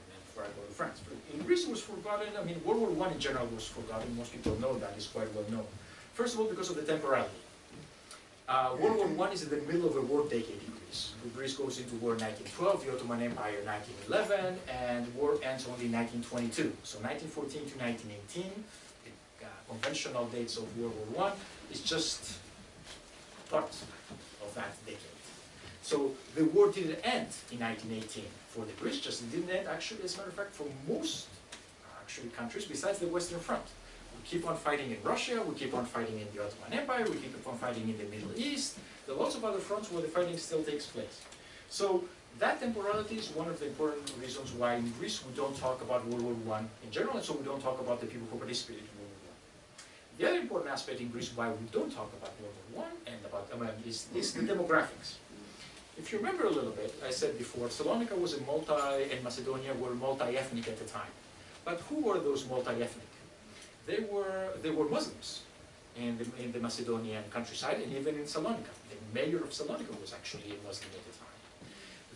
And then before I go to France, but in Greece it was forgotten. I mean, World War I in general was forgotten. Most people know that; it's quite well known. First of all, because of the temporality. World War I is in the middle of a war decade in Greece. Greece goes into war in 1912, the Ottoman Empire 1911, and war ends only in 1922. So 1914 to 1918, the conventional dates of World War I, is just part of that decade. So the war didn't end in 1918 for the Greeks, just it didn't end actually, as a matter of fact, for most countries besides the Western Front. We keep on fighting in Russia, we keep on fighting in the Ottoman Empire, we keep on fighting in the Middle East. There are lots of other fronts where the fighting still takes place. So that temporality is one of the important reasons why in Greece we don't talk about World War I in general, and so we don't talk about the people who participated in World War I. The other important aspect in Greece why we don't talk about World War I and about is the demographics. If you remember a little bit, I said before, Thessalonica was and Macedonia were multi-ethnic at the time. But who were those multi-ethnic? They were Muslims in the Macedonian countryside and even in Salonika. The mayor of Salonika was actually a Muslim at the time.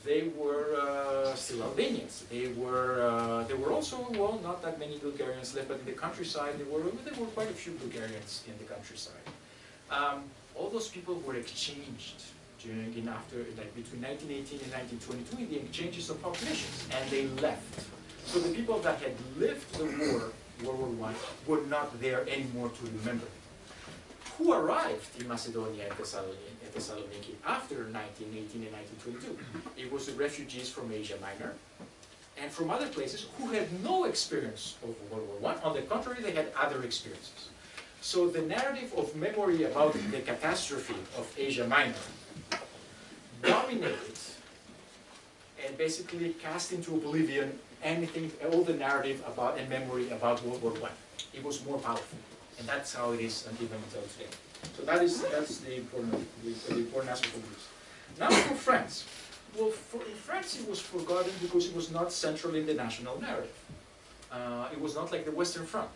They were still Albanians. They were also, well, not that many Bulgarians left, but in the countryside there were quite a few Bulgarians in the countryside. All those people were exchanged between 1918 and 1922 in the exchanges of populations, and they left. So the people that had lived the war, World War I, were not there anymore to remember. Who arrived in Macedonia and Thessaloniki after 1918 and 1922? It was the refugees from Asia Minor and from other places who had no experience of World War I. On the contrary, they had other experiences. So the narrative of memory about the catastrophe of Asia Minor dominated and basically cast into oblivion all the narrative about and memory about World War I. It was more powerful, and that's how it is even until today. So that's the important aspect of this. Now for France. Well, in France it was forgotten because it was not central in the national narrative. It was not like the Western Front.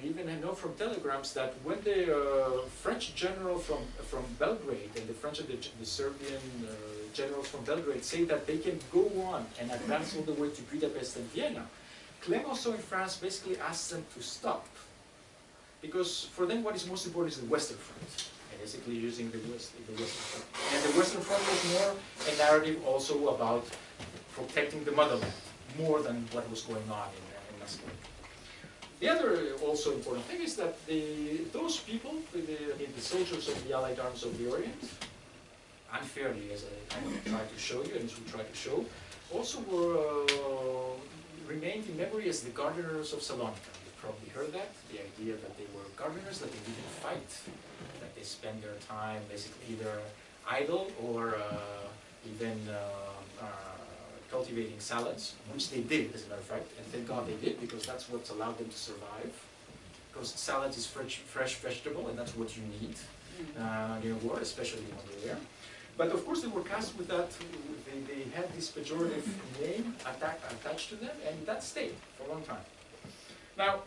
We even know from telegrams that when the French general from Belgrade and the Serbian generals from Belgrade say that they can go on and advance all the way to Budapest and Vienna, Clemenceau in France basically asks them to stop. Because for them what is most important is the Western Front, and basically using the Western Front. And the Western Front was more a narrative also about protecting the motherland, more than what was going on in Macedonia. The other also important thing is that those people, the soldiers of the Allied Armies of the Orient, unfairly, as I tried to show you, and as we tried to show, also remained in memory as the gardeners of Salonika. You've probably heard that, the idea that they were gardeners, that they didn't fight, that they spent their time basically either idle or even cultivating salads, which they did, as a matter of fact, and thank God they did, because that's what's allowed them to survive. Because salad is fresh vegetable, and that's what you need in a war, especially when you're there. But of course they were cast with that, they had this pejorative name attached to them, and that stayed for a long time. Now,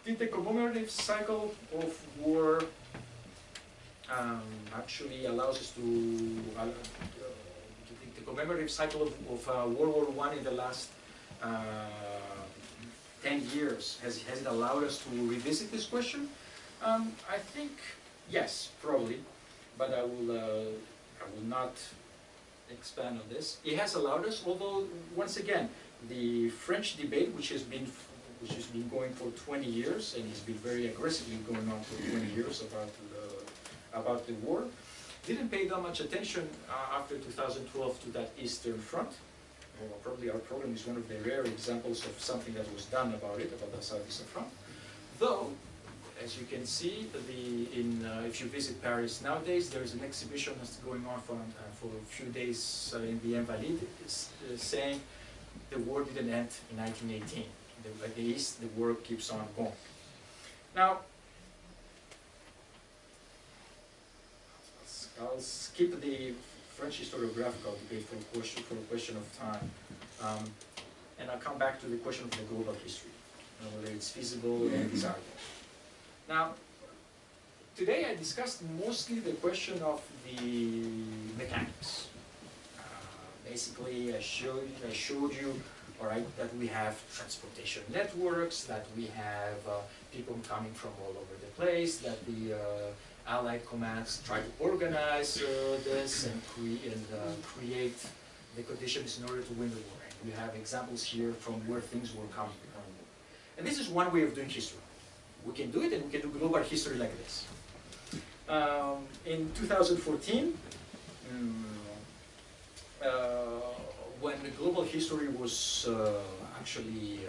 did the commemorative cycle of war actually allows us to, the commemorative cycle of World War I in the last 10 years, has it allowed us to revisit this question? I think yes, probably, but I will not expand on this. It has allowed us, although once again, the French debate, which has been going for 20 years and has been very aggressively going on for 20 years about the war, didn't pay that much attention after 2012 to that Eastern Front. Well, probably our program is one of the rare examples of something that was done about it, about the Southeastern Front. Though, as you can see, if you visit Paris nowadays, there is an exhibition that's going on for a few days in the Invalides, saying the war didn't end in 1918. At the East, the war keeps on going. Now, I'll skip the French historiographical debate for a question of time, and I'll come back to the question of the global history, whether it's feasible and desirable. Now, today I discussed mostly the question of the mechanics. Basically, I showed you, all right, that we have transportation networks, that we have people coming from all over the place, that the Allied commands try to organize this and create the conditions in order to win the war. And we have examples here from where things were coming from. And this is one way of doing history. We can do it, and we can do global history like this. In 2014, when the global history was actually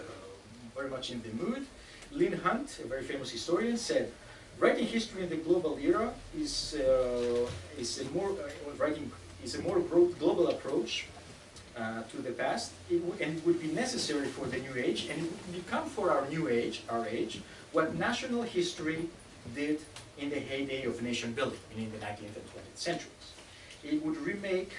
very much in the mood, Lynn Hunt, a very famous historian, said, "Writing history in the global era is a more global approach to the past, and it would be necessary for the new age, and it would become for our new age, our age, what national history did in the heyday of nation building, in the 19th and 20th centuries. It would remake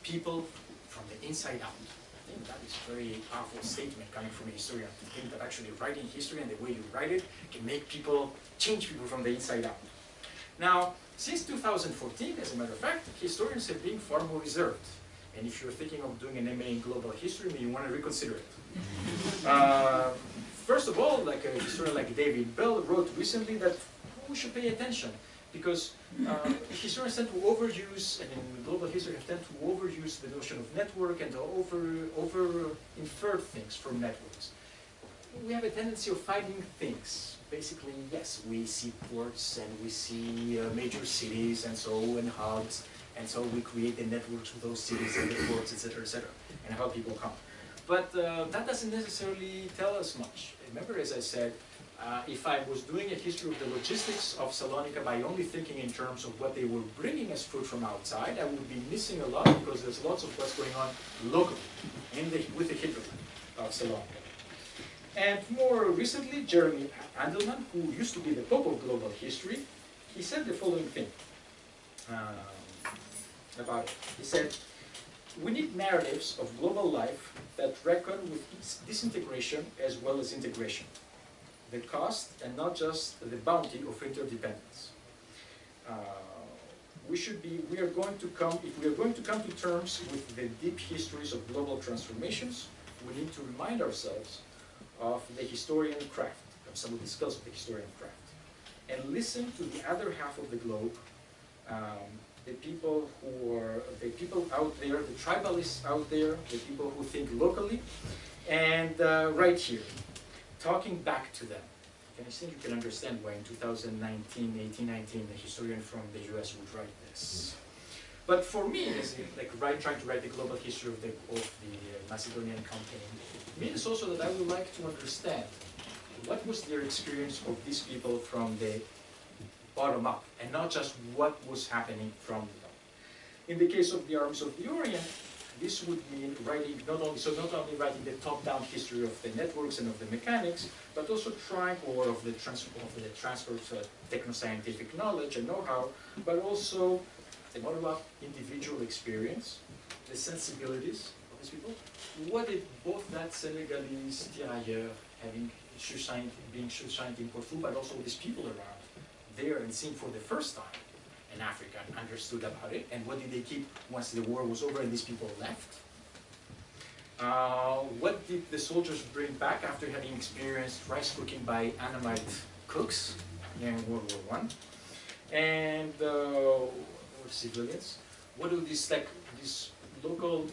people from the inside out." I think that is a very powerful statement coming from a historian, to think that actually writing history and the way you write it can make people, change people from the inside out. Now, since 2014, as a matter of fact, historians have been far more reserved. And if you're thinking of doing an MA in global history, maybe you want to reconsider it. First of all, like a historian like David Bell wrote recently that we should pay attention, because historians tend to overuse, and in global history tend to overuse the notion of network and to over-infer things from networks. We have a tendency of finding things. Basically, yes, we see ports and we see major cities and so, and hubs, and so we create the networks with those cities and the ports, etc., and how people come. But that doesn't necessarily tell us much. Remember, as I said, if I was doing a history of the logistics of Salonika by only thinking in terms of what they were bringing as food from outside, I would be missing a lot, because there's lots of what's going on locally with the hinterland of Salonika. And more recently, Jeremy Andelman, who used to be the Pope of global history, he said the following thing about it. He said, "We need narratives of global life that reckon with its disintegration as well as integration, the cost and not just the bounty of interdependence. If we are going to come to terms with the deep histories of global transformations, we need to remind ourselves of the historian craft, of some of the skills of the historian craft, and listen to the other half of the globe, the people out there, the tribalists out there, the people who think locally, and right here, talking back to them." And I think you can understand why in 1819, a historian from the US would write this. But for me, trying to write the global history of the Macedonian campaign, means also that I would like to understand what was their experience of these people from the bottom up, and not just what was happening from the top. In the case of the armies of the Orient, this would mean writing not only writing the top-down history of the networks and of the mechanics, but also trying, or of the transfer of techno-scientific knowledge and know-how, but also and what about individual experience, the sensibilities of these people? What did both that Senegalese tirailleur being shushained in Corfu, but also these people around there and seeing for the first time in Africa and understood about it, and what did they keep once the war was over and these people left? What did the soldiers bring back after having experienced rice cooking by Annamite cooks in World War I? And or civilians? What do these local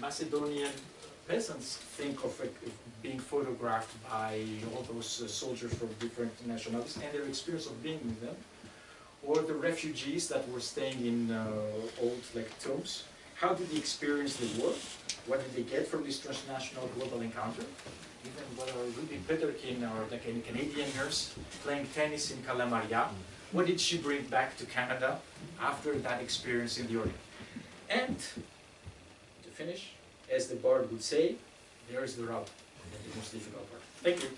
Macedonian peasants think of being photographed by all those soldiers from different nationalities and their experience of being with them? Or the refugees that were staying in old tombs? How did they experience the war? What did they get from this transnational global encounter? Even what are Ruby Peterkin, or the Canadian nurse, playing tennis in Calamaria, what did she bring back to Canada after that experience in the Orient? And to finish, as the bard would say, there is the rub, the most difficult part. Thank you.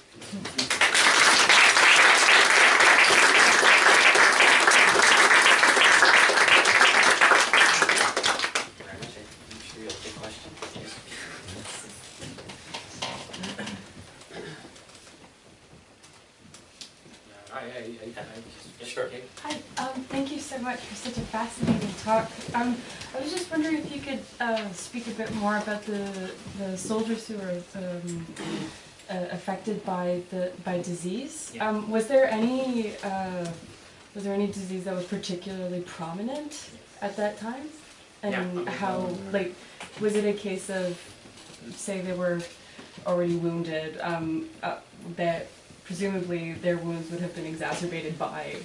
Sure. Hi, thank you so much for such a fascinating talk. I was just wondering if you could speak a bit more about the soldiers who were affected by disease. Yeah. Was there any disease that was particularly prominent at that time? And Yeah. how, was it a case of, say they were already wounded, that presumably their wounds would have been exacerbated by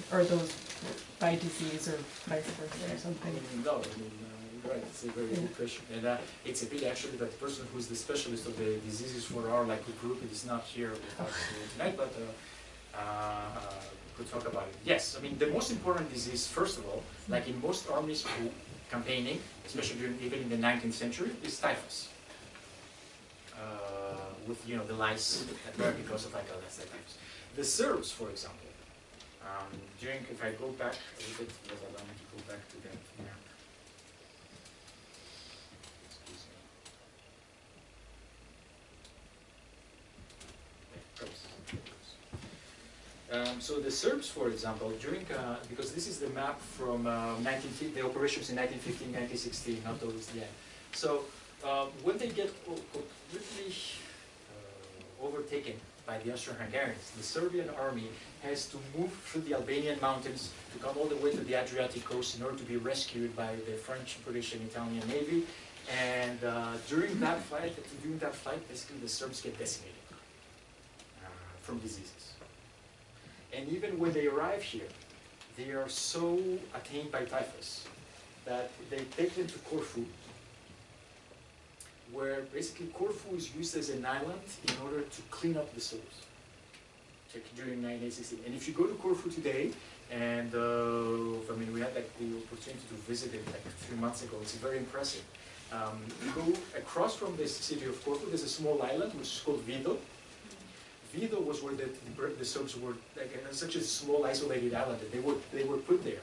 disease or vice versa or something? No, you're right, it's a very good question. And it's a pity actually that the person who is the specialist of the diseases for our group is not here with us tonight, but could talk about it. Yes, I mean the most important disease, first of all, like in most armies campaigning, especially even in the 19th century, is typhus. With the lice that were because of typhus. The Serbs, for example, if I go back a little bit, because allow me to go back to that map. So the Serbs, for example, because this is the map from the operations in 1915, 1916, not towards the end. So when they get completely overtaken by the Austro-Hungarians, the Serbian army has to move through the Albanian mountains to come all the way to the Adriatic coast in order to be rescued by the French, British, and Italian Navy. And during that flight, basically the Serbs get decimated from diseases. And even when they arrive here, they are so attained by typhus that they take them to Corfu, where basically Corfu is used as an island in order to clean up the Serbs during 1916. And if you go to Corfu today, and we had the opportunity to visit it 3 months ago, it's very impressive. You go across from the city of Corfu, there's a small island which is called Vido. Vido was where the Serbs were, such a small isolated island that they were put there.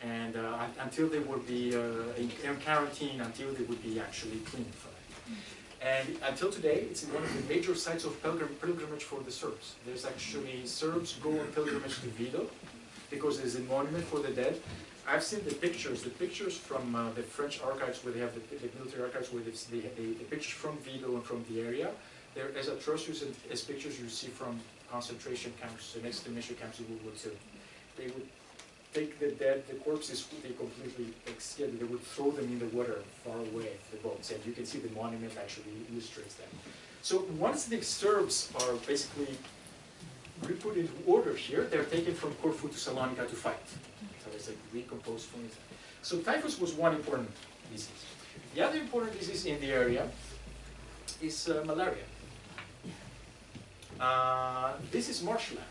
And until they would be in quarantine, until they would be actually cleaned from it. And until today, it's one of the major sites of pilgrimage for the Serbs. There's actually, Serbs go on pilgrimage to Vido because there's a monument for the dead. I've seen the pictures from the French archives where they have the military archives where the pictures from Vido and from the area. They're as atrocious as pictures you see from concentration camps and extermination camps in World War II. They would take the dead, the corpses, they completely scared. They would throw them in the water far away, the boats, and you can see the monument actually illustrates that. So once the Serbs are basically put into order here, they're taken from Corfu to Salonika to fight. So it's like recomposed from it. So typhus was one important disease. The other important disease in the area is malaria. This is marshland.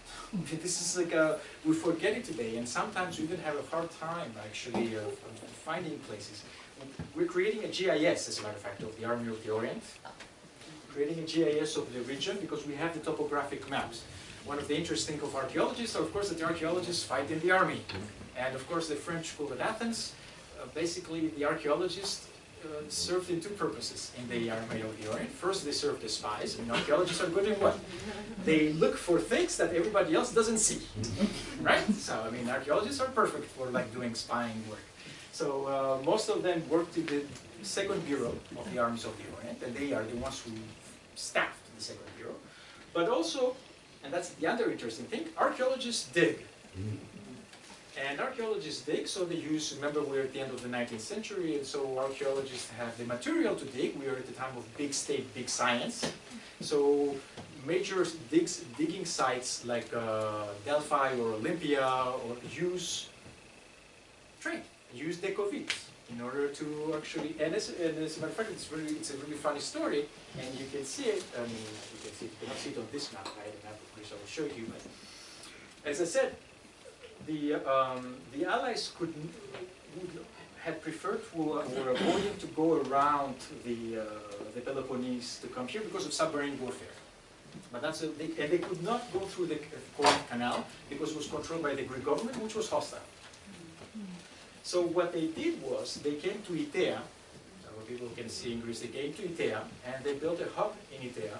This is we forget it today, and sometimes we even have a hard time actually finding places. We're creating a GIS, as a matter of fact, of the Army of the Orient. Creating a GIS of the region because we have the topographic maps. one of the interesting of archaeologists are, of course, that the archaeologists fight in the army. And of course, the French school at Athens, basically the archaeologists served in two purposes in the Army of the Orient. First, they served as spies. I mean, archaeologists are good in what? They look for things that everybody else doesn't see, right? So, I mean, archaeologists are perfect for like doing spying work. So, most of them worked in the Second Bureau of the Armies of the Orient, and they are the ones who staffed the Second Bureau. But also, and that's the other interesting thing, archaeologists dig. And archaeologists dig, so they use, remember we're at the end of the 19th century, and so archaeologists have the material to dig. We are at the time of big state, big science. So major digging sites like Delphi or Olympia or use decovites in order to actually, and as a matter of fact, it's a really funny story, and you can see it, I mean, you cannot see it on this map, right? The map of Greece, I will show you, but as I said, the Allies had preferred to, were avoiding to go around the Peloponnese to come here because of submarine warfare. But and they could not go through the Corinth Canal because it was controlled by the Greek government, which was hostile. So what they did was they came to Itea. So people can see in Greece, they came to Itea and they built a hub in Itea.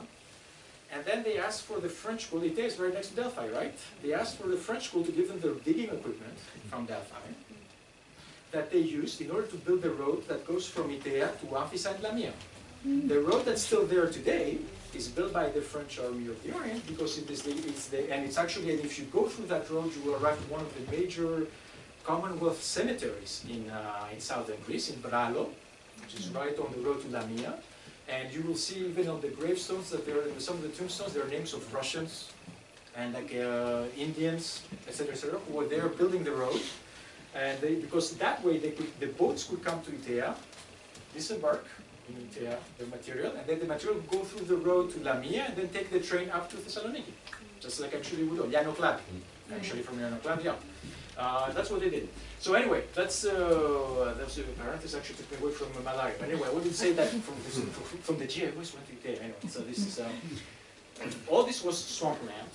And then they asked for the French school. Itea is right next to Delphi, right? They asked for the French school to give them their digging equipment from Delphi that they used in order to build the road that goes from Itea to Amphissa and Lamia. The road that's still there today is built by the French Army of the Orient because and it's actually, and if you go through that road, you will arrive at one of the major Commonwealth cemeteries in southern Greece, in Bralo, which is right on the road to Lamia. And you will see even on the gravestones that there are, some of the tombstones, there are names of Russians and like Indians, etc., who were there building the road. And because that way the boats could come to Itea, disembark in Itea, the material, and then the material would go through the road to Lamia and then take the train up to Thessaloniki. Just like actually we do, Yannokladi, actually from Yannokladi, yeah. That's what they did. So anyway, that's a parenthesis actually took me away from malaria. But anyway, I wouldn't say that from the G. I always went to Itea. Anyway, so this is all this was swampland,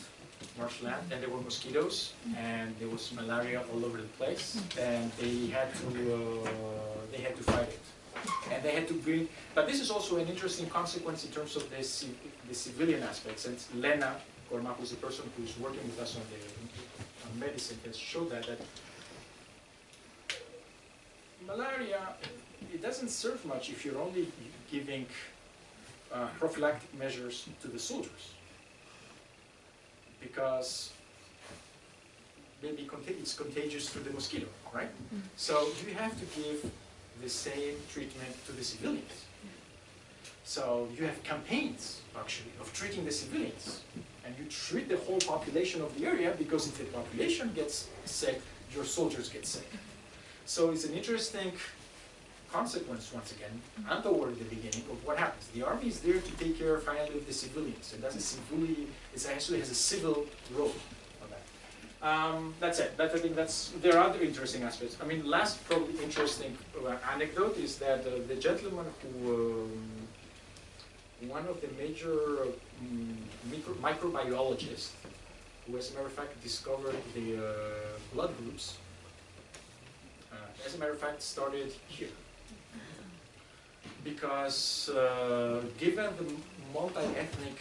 marshland, and there were mosquitoes, and there was malaria all over the place, and they had to fight it, and they had to bring. But this is also an interesting consequence in terms of the civilian aspects. And Lena Korma, who's the person who's working with us on medicine, has showed that malaria, it doesn't serve much if you're only giving prophylactic measures to the soldiers, because maybe it's contagious through the mosquito, right? So you have to give the same treatment to the civilians. So you have campaigns, actually, of treating the civilians. And you treat the whole population of the area, because if the population gets sick, your soldiers get sick. So it's an interesting consequence, once again, untoward the beginning of what happens. The army is there to take care finally of the civilians, and it actually has a civil role on that. That's it. I think there are other interesting aspects. I mean, last probably interesting anecdote is that the gentleman who, one of the major microbiologists, who as a matter of fact discovered the blood groups, as a matter of fact started here. Because given the multi-ethnic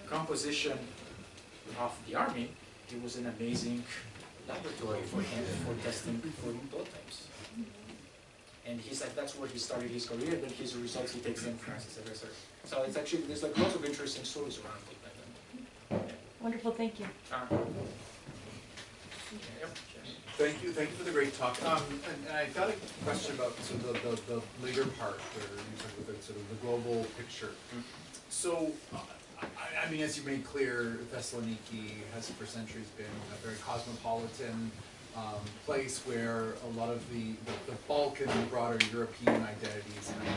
composition of the army, it was an amazing laboratory for him for testing for blood types. And he's like, that's where he started his career, and then his results he takes in France, etc., etc. So it's actually, there's like lots of interesting stories around it like that. Wonderful, thank you. Thank you for the great talk. And I got a question about sort of the later part, where you talked about sort of the global picture. So, I mean, as you made clear, Thessaloniki has for centuries been a very cosmopolitan place where a lot of the Balkan and broader European identities come in.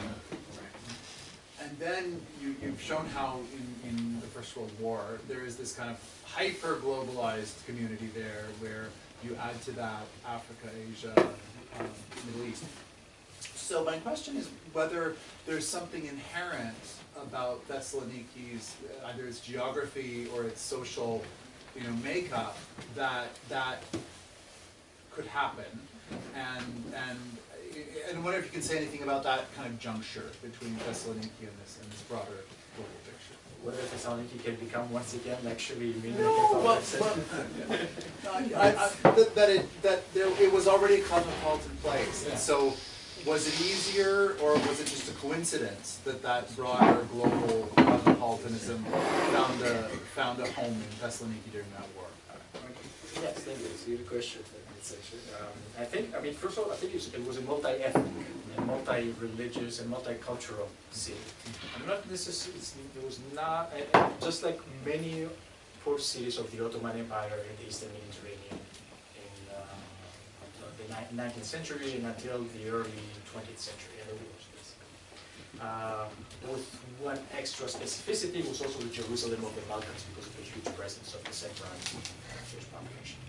And then you've shown how in the First World War there is this kind of hyper-globalized community there where you add to that Africa, Asia, Middle East. So my question is whether there's something inherent about Thessaloniki's, either its geography or its social, makeup that could happen, and I wonder if you can say anything about that kind of juncture between Thessaloniki and this broader global picture. Whether Thessaloniki can become once again luxury It was already a cosmopolitan place, and so was it easier, or was it just a coincidence that broader global cosmopolitanism found a home in Thessaloniki during that war? Yes, thank you. It's a good question. First of all, I think it was a multi-ethnic, and multi-religious, and multicultural city. And not necessarily, it was not, just like many port cities of the Ottoman Empire in the Eastern Mediterranean in the 19th century and until the early 20th century, and early wars, with one extra specificity was also the Jerusalem of the Balkans because of the huge presence of the Sephardic Jewish population.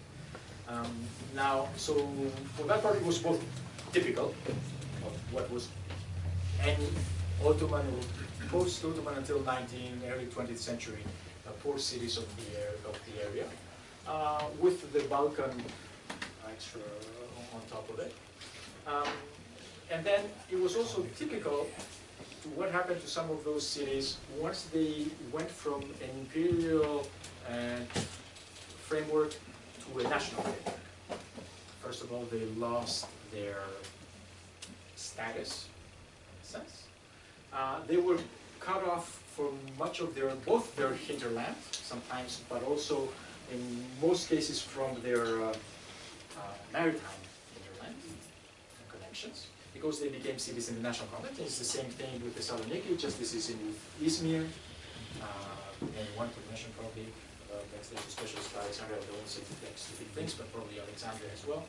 So for that part, it was both typical of what was any Ottoman or post-Ottoman until early 20th century port cities of the area, with the Balkan extra on top of it. And then it was also typical to what happened to some of those cities once they went from an imperial framework to a national framework. First of all, they lost their status, in a sense. They were cut off from much of both their hinterland, sometimes, but also, in most cases, from their maritime hinterland connections, because they became cities in the national context. It's the same thing with Thessaloniki, just this is in Izmir, and one could mention probably, there's a specialist by Alexandria, I don't say like stupid things, but probably Alexandria as well.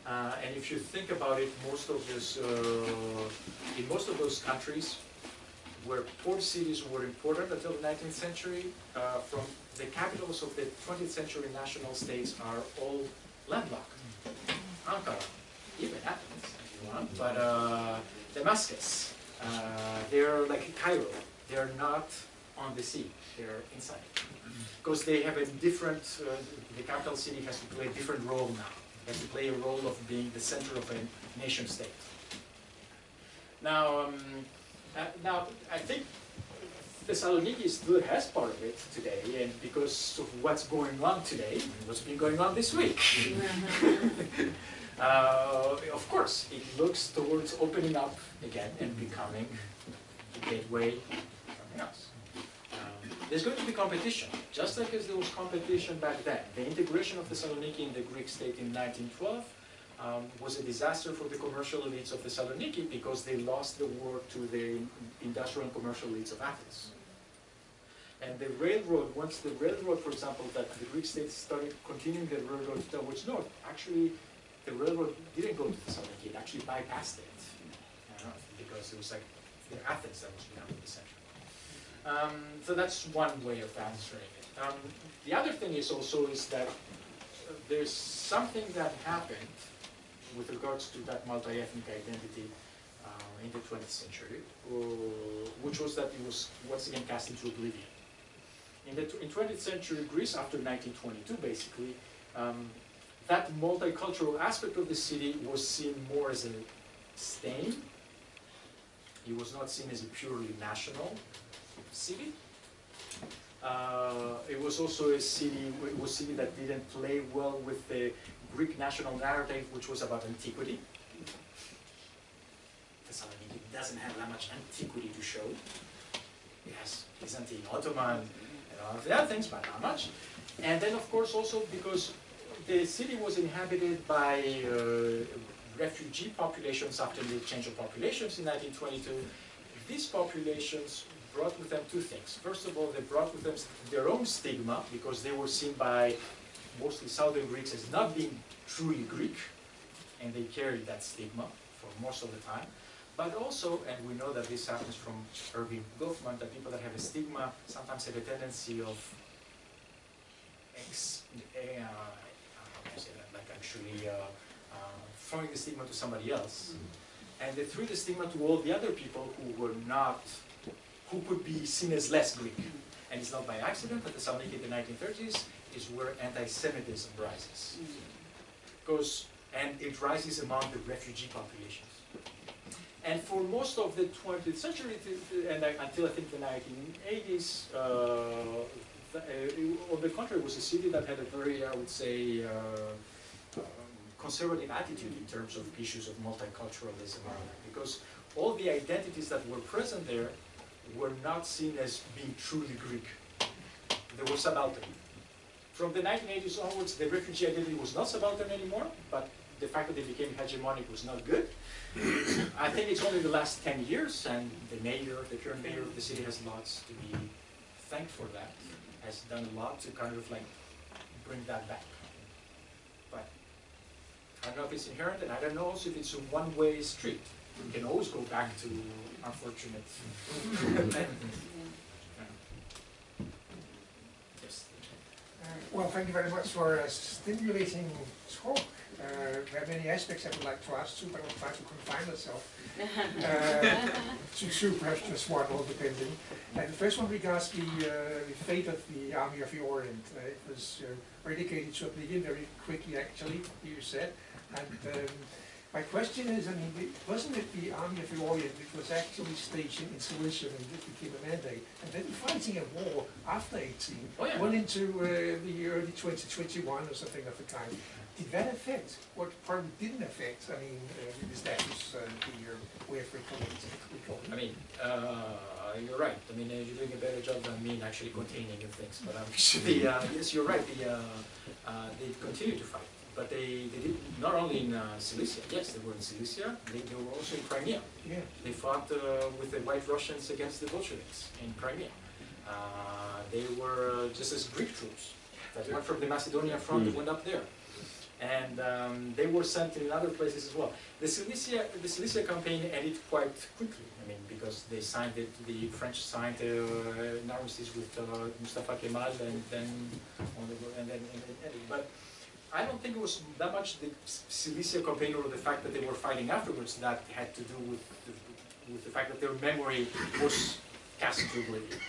And if you think about it, in most of those countries, where port cities were important until the 19th century, from the capitals of the 20th century national states are all landlocked. Ankara, even Athens, if you want, but Damascus, they're like Cairo, they're not on the sea, they're inside. Because they have a different, the capital city has to play a different role now. It has to play a role of being the center of a nation state. Now I think Thessaloniki still has part of it today, and because of what's going on today, and what's been going on this week. Of course, it looks towards opening up again and becoming the gateway to something else. There's going to be competition, just like as there was competition back then. The integration of Thessaloniki in the Greek state in 1912 was a disaster for the commercial elites of Thessaloniki because they lost the war to the industrial and commercial elites of Athens. And the railroad, once the railroad, for example, that the Greek state started continuing the railroad towards north, actually the railroad didn't go to Thessaloniki, it actually bypassed it. Because it was like Athens that was becoming the center. So that's one way of answering it. The other thing is that there's something that happened with regards to that multi-ethnic identity in the 20th century, which was that it was once again cast into oblivion. In 20th century Greece, after 1922 basically, that multicultural aspect of the city was seen more as a stain. It was not seen as a purely national city. It was also a city that didn't play well with the Greek national narrative, which was about antiquity. Thessaloniki doesn't have that much antiquity to show. It has Byzantine, Ottoman, and all of the other things, but not much. And then, of course, also because the city was inhabited by refugee populations after the change of populations in 1922. These populations brought with them two things. First of all, they brought with them their own stigma because they were seen by mostly Southern Greeks as not being truly Greek, and they carried that stigma for most of the time. But also, and we know that this happens from Irving Goffman, that people that have a stigma sometimes have a tendency of actually throwing the stigma to somebody else. and they threw the stigma to all the other people who were not, who could be seen as less Greek. And it's not by accident that Thessaloniki in the 1930s is where anti-Semitism rises. And it rises among the refugee populations. And for most of the 20th century, and until I think the 1980s, on the contrary, it was a city that had a very, I would say, conservative attitude in terms of issues of multiculturalism, because all the identities that were present there were not seen as being truly Greek. They were subaltern. From the 1980s onwards, the refugee identity was not subaltern anymore, but the fact that they became hegemonic was not good. I think it's only the last 10 years, and the mayor, the current mayor of the city has lots to be thanked for that, has done a lot to kind of like bring that back. But I don't know if it's inherent, and I don't know also if it's a one-way street. We can always go back to unfortunate Yes. Well, thank you very much for a stimulating talk. There are many aspects I would like to ask too, but I will try to confine myself to two, perhaps just one, all depending. The first one regards the fate of the Army of the Orient. It was relegated to oblivion very quickly, actually, you said. And my question is, I mean, wasn't it the Army of the Orient which was actually stationed in Cilicia and it became a mandate, and then fighting a war after 18, well into the early 2021 or something of the kind? Did that affect what probably didn't affect, I mean, the status, the way of recalling? I mean, you're right. I mean, you're doing a better job than me in actually containing the things. But yes, you're right. They continued to fight. But they did not only in Cilicia. Yes, they were in Cilicia. They were also in Crimea. Yeah. They fought with the White Russians against the Bolsheviks in Crimea. They were just as Greek troops that went from the Macedonian front that went up there. And they were sent in other places as well. The Cilicia campaign ended quite quickly. I mean, because they signed it. The French signed an armistice with Mustafa Kemal, and then it ended. But I don't think it was that much the Cilicia campaign or the fact that they were fighting afterwards that had to do with the fact that their memory was cast into oblivion.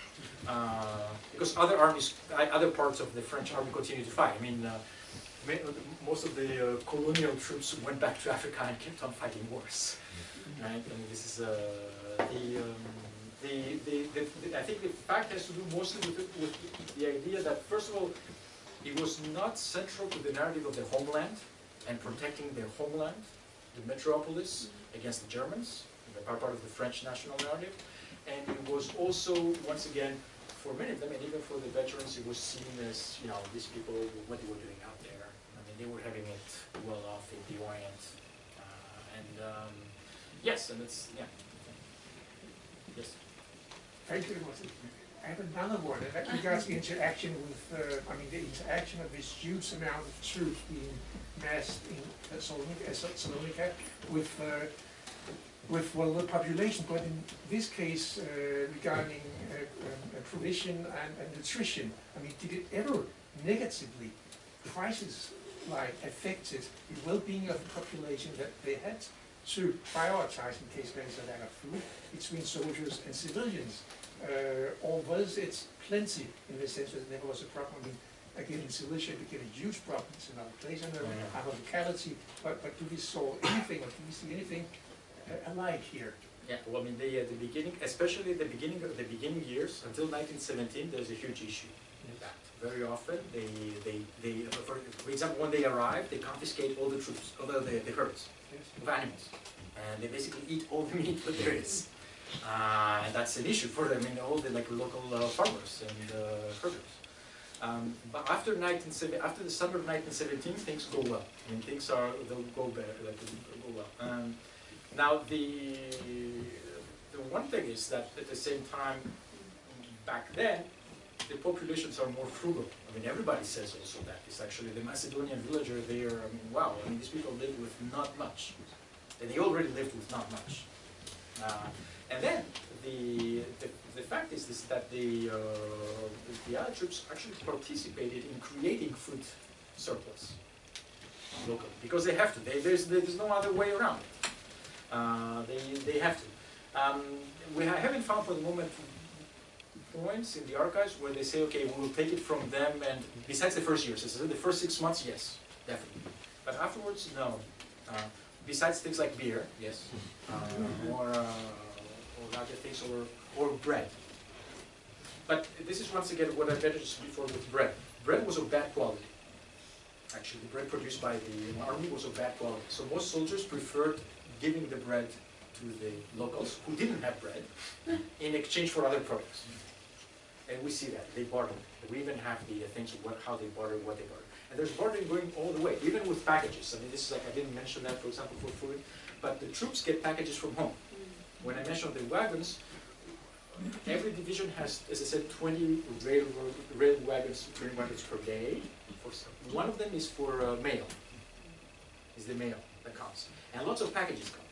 Because other armies, other parts of the French army continued to fight. I mean. Most of the colonial troops went back to Africa and kept on fighting wars, right? And this is I think the fact has to do mostly with the idea that, first of all, it was not central to the narrative of the homeland and protecting their homeland, the metropolis, against the Germans, part of the French national narrative, and it was also, once again, for many of them, and even for the veterans, it was seen as, you know, these people, what they were doing out there. I mean, they were having it well off in the Orient. Yes, and it's, yeah. Yes? Thank you. I have another one, and that regards the interaction with, the interaction of this huge amount of troops being massed in Thessalonica with the population, but in this case regarding provision and nutrition. I mean, did it ever negatively, crisis-like, affected the well-being of the population that they had to prioritize in case there is a lack of food between soldiers and civilians? Or was it plenty in the sense that there never was a problem? I mean, again, in Cilicia it became a huge problem. It's another place, another locality. But do we saw anything, or do we see anything alike here? Yeah, well, I mean, the beginning, especially the beginning years until 1917, there's a huge issue in that. Very often, for example, when they arrive, they confiscate all the troops, all the herds of animals, and they basically eat all the meat that there is. And that's an issue for them, all the local farmers and herders. But after the summer of 1917, things go well. I mean, they'll go better, they'll go well. Now, the one thing is that at the same time, back then, the populations are more frugal. I mean, everybody says also that. It's actually the Macedonian villager there. I mean, wow, I mean, these people live with not much. And they already lived with not much. And then the fact is that the Allied troops actually participated in creating food surplus locally, because they have to. There's no other way around it. They have to. We haven't found for the moment points in the archives where they say, okay, we'll take it from them, and besides the first years, so the first 6 months, yes, definitely. But afterwards, no. Besides things like beer, yes, or other things, or bread. But this is once again what I mentioned before with bread. Bread was of bad quality. Actually, the bread produced by the army was of bad quality. So most soldiers preferred giving the bread to the locals who didn't have bread in exchange for other products. And we see that, they barter. We even have the things of how they barter, what they barter. And there's bartering going all the way, even with packages. I mean, this is like, I didn't mention that, for example, for food, but the troops get packages from home. When I mentioned the wagons, every division has, as I said, 20 rail wagons per day. One of them is for mail, is the mail that comes. And lots of packages come.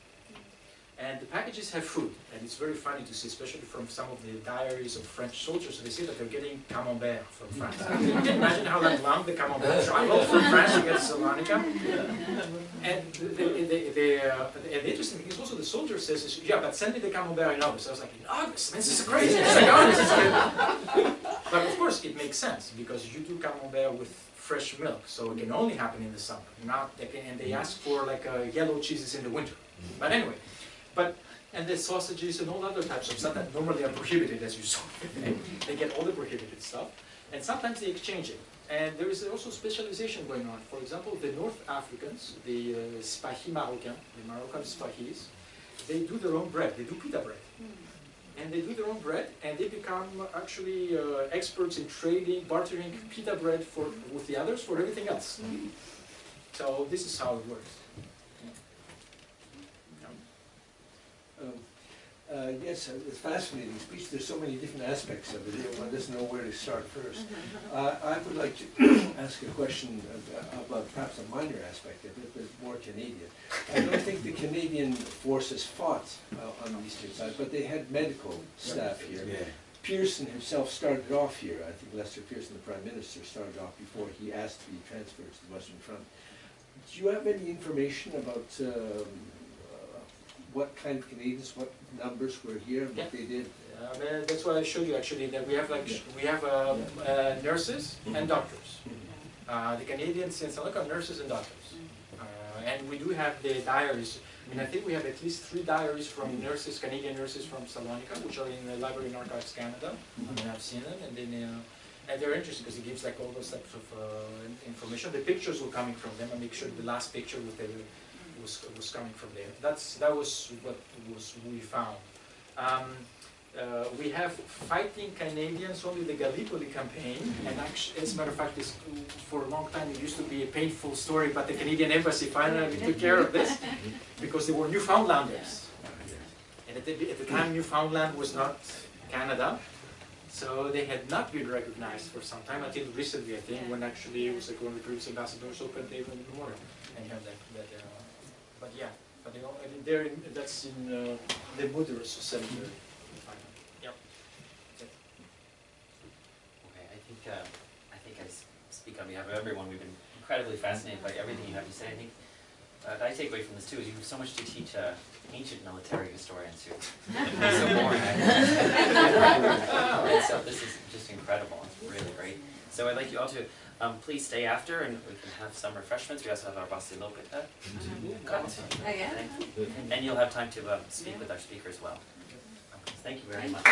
And the packages have food, and it's very funny to see, especially from some of the diaries of French soldiers, they say that they're getting camembert from France. You can imagine how that long the camembert traveled from France to get to Thessalonica. And the interesting thing is also the soldier says, yeah, but send me the camembert in August. I was like, in August? This is crazy. It's like August. But of course, it makes sense, because you do camembert with fresh milk, so it can only happen in the summer. And they ask for like yellow cheeses in the winter. But anyway. And the sausages and all other types of stuff that normally are prohibited, as you saw. They get all the prohibited stuff, and sometimes they exchange it. And there is also specialization going on. For example, the North Africans, the Spahi Marocain, the Moroccan Spahis, they do their own bread. They do pita bread. And they do their own bread, and they become actually experts in trading, bartering pita bread with the others for everything else. So this is how it works. Yes, it's a fascinating speech. There's so many different aspects of it. One doesn't know where to start first. I would like to ask a question about perhaps a minor aspect of it, but more Canadian. I don't think the Canadian forces fought on the eastern side, but they had medical staff here. Yeah. Pearson himself started off here. I think Lester Pearson, the Prime Minister, started off before he asked to be transferred to the Western Front. Do you have any information about what kind of Canadians, what numbers were here, and what they did? That's what I showed you actually, that we have nurses and doctors. The Canadians in Thessalonica are nurses and doctors. And we do have the diaries. I mean, I think we have at least 3 diaries from nurses, Canadian nurses from Thessalonica, which are in the Library and Archives Canada. I mean, I've seen them, and then and they're interesting because it gives like all those types of information. The pictures were coming from them. I make sure the last picture with the was coming from there. That was what we found. We have fighting Canadians only the Gallipoli campaign, and actually, as a matter of fact, for a long time it used to be a painful story, but the Canadian embassy finally took care of this because they were Newfoundlanders. And at the time, Newfoundland was not Canada, so they had not been recognized for some time until recently, I think, when actually it was like one of the previous ambassadors opened the memorial and you have that. But yeah, but you know, that's in the Mudras Cemetery. Yep. Okay, I think I speak on behalf of everyone. We've been incredibly fascinated by everything you have to say. I think what I take away from this too is you have so much to teach ancient military historians who are so boring. And so this is just incredible. It's really great. So I'd like you all to please stay after, and we can have some refreshments. We also have our basilopita. Oh yeah? And you'll have time to speak with our speaker as well. Thank you very much.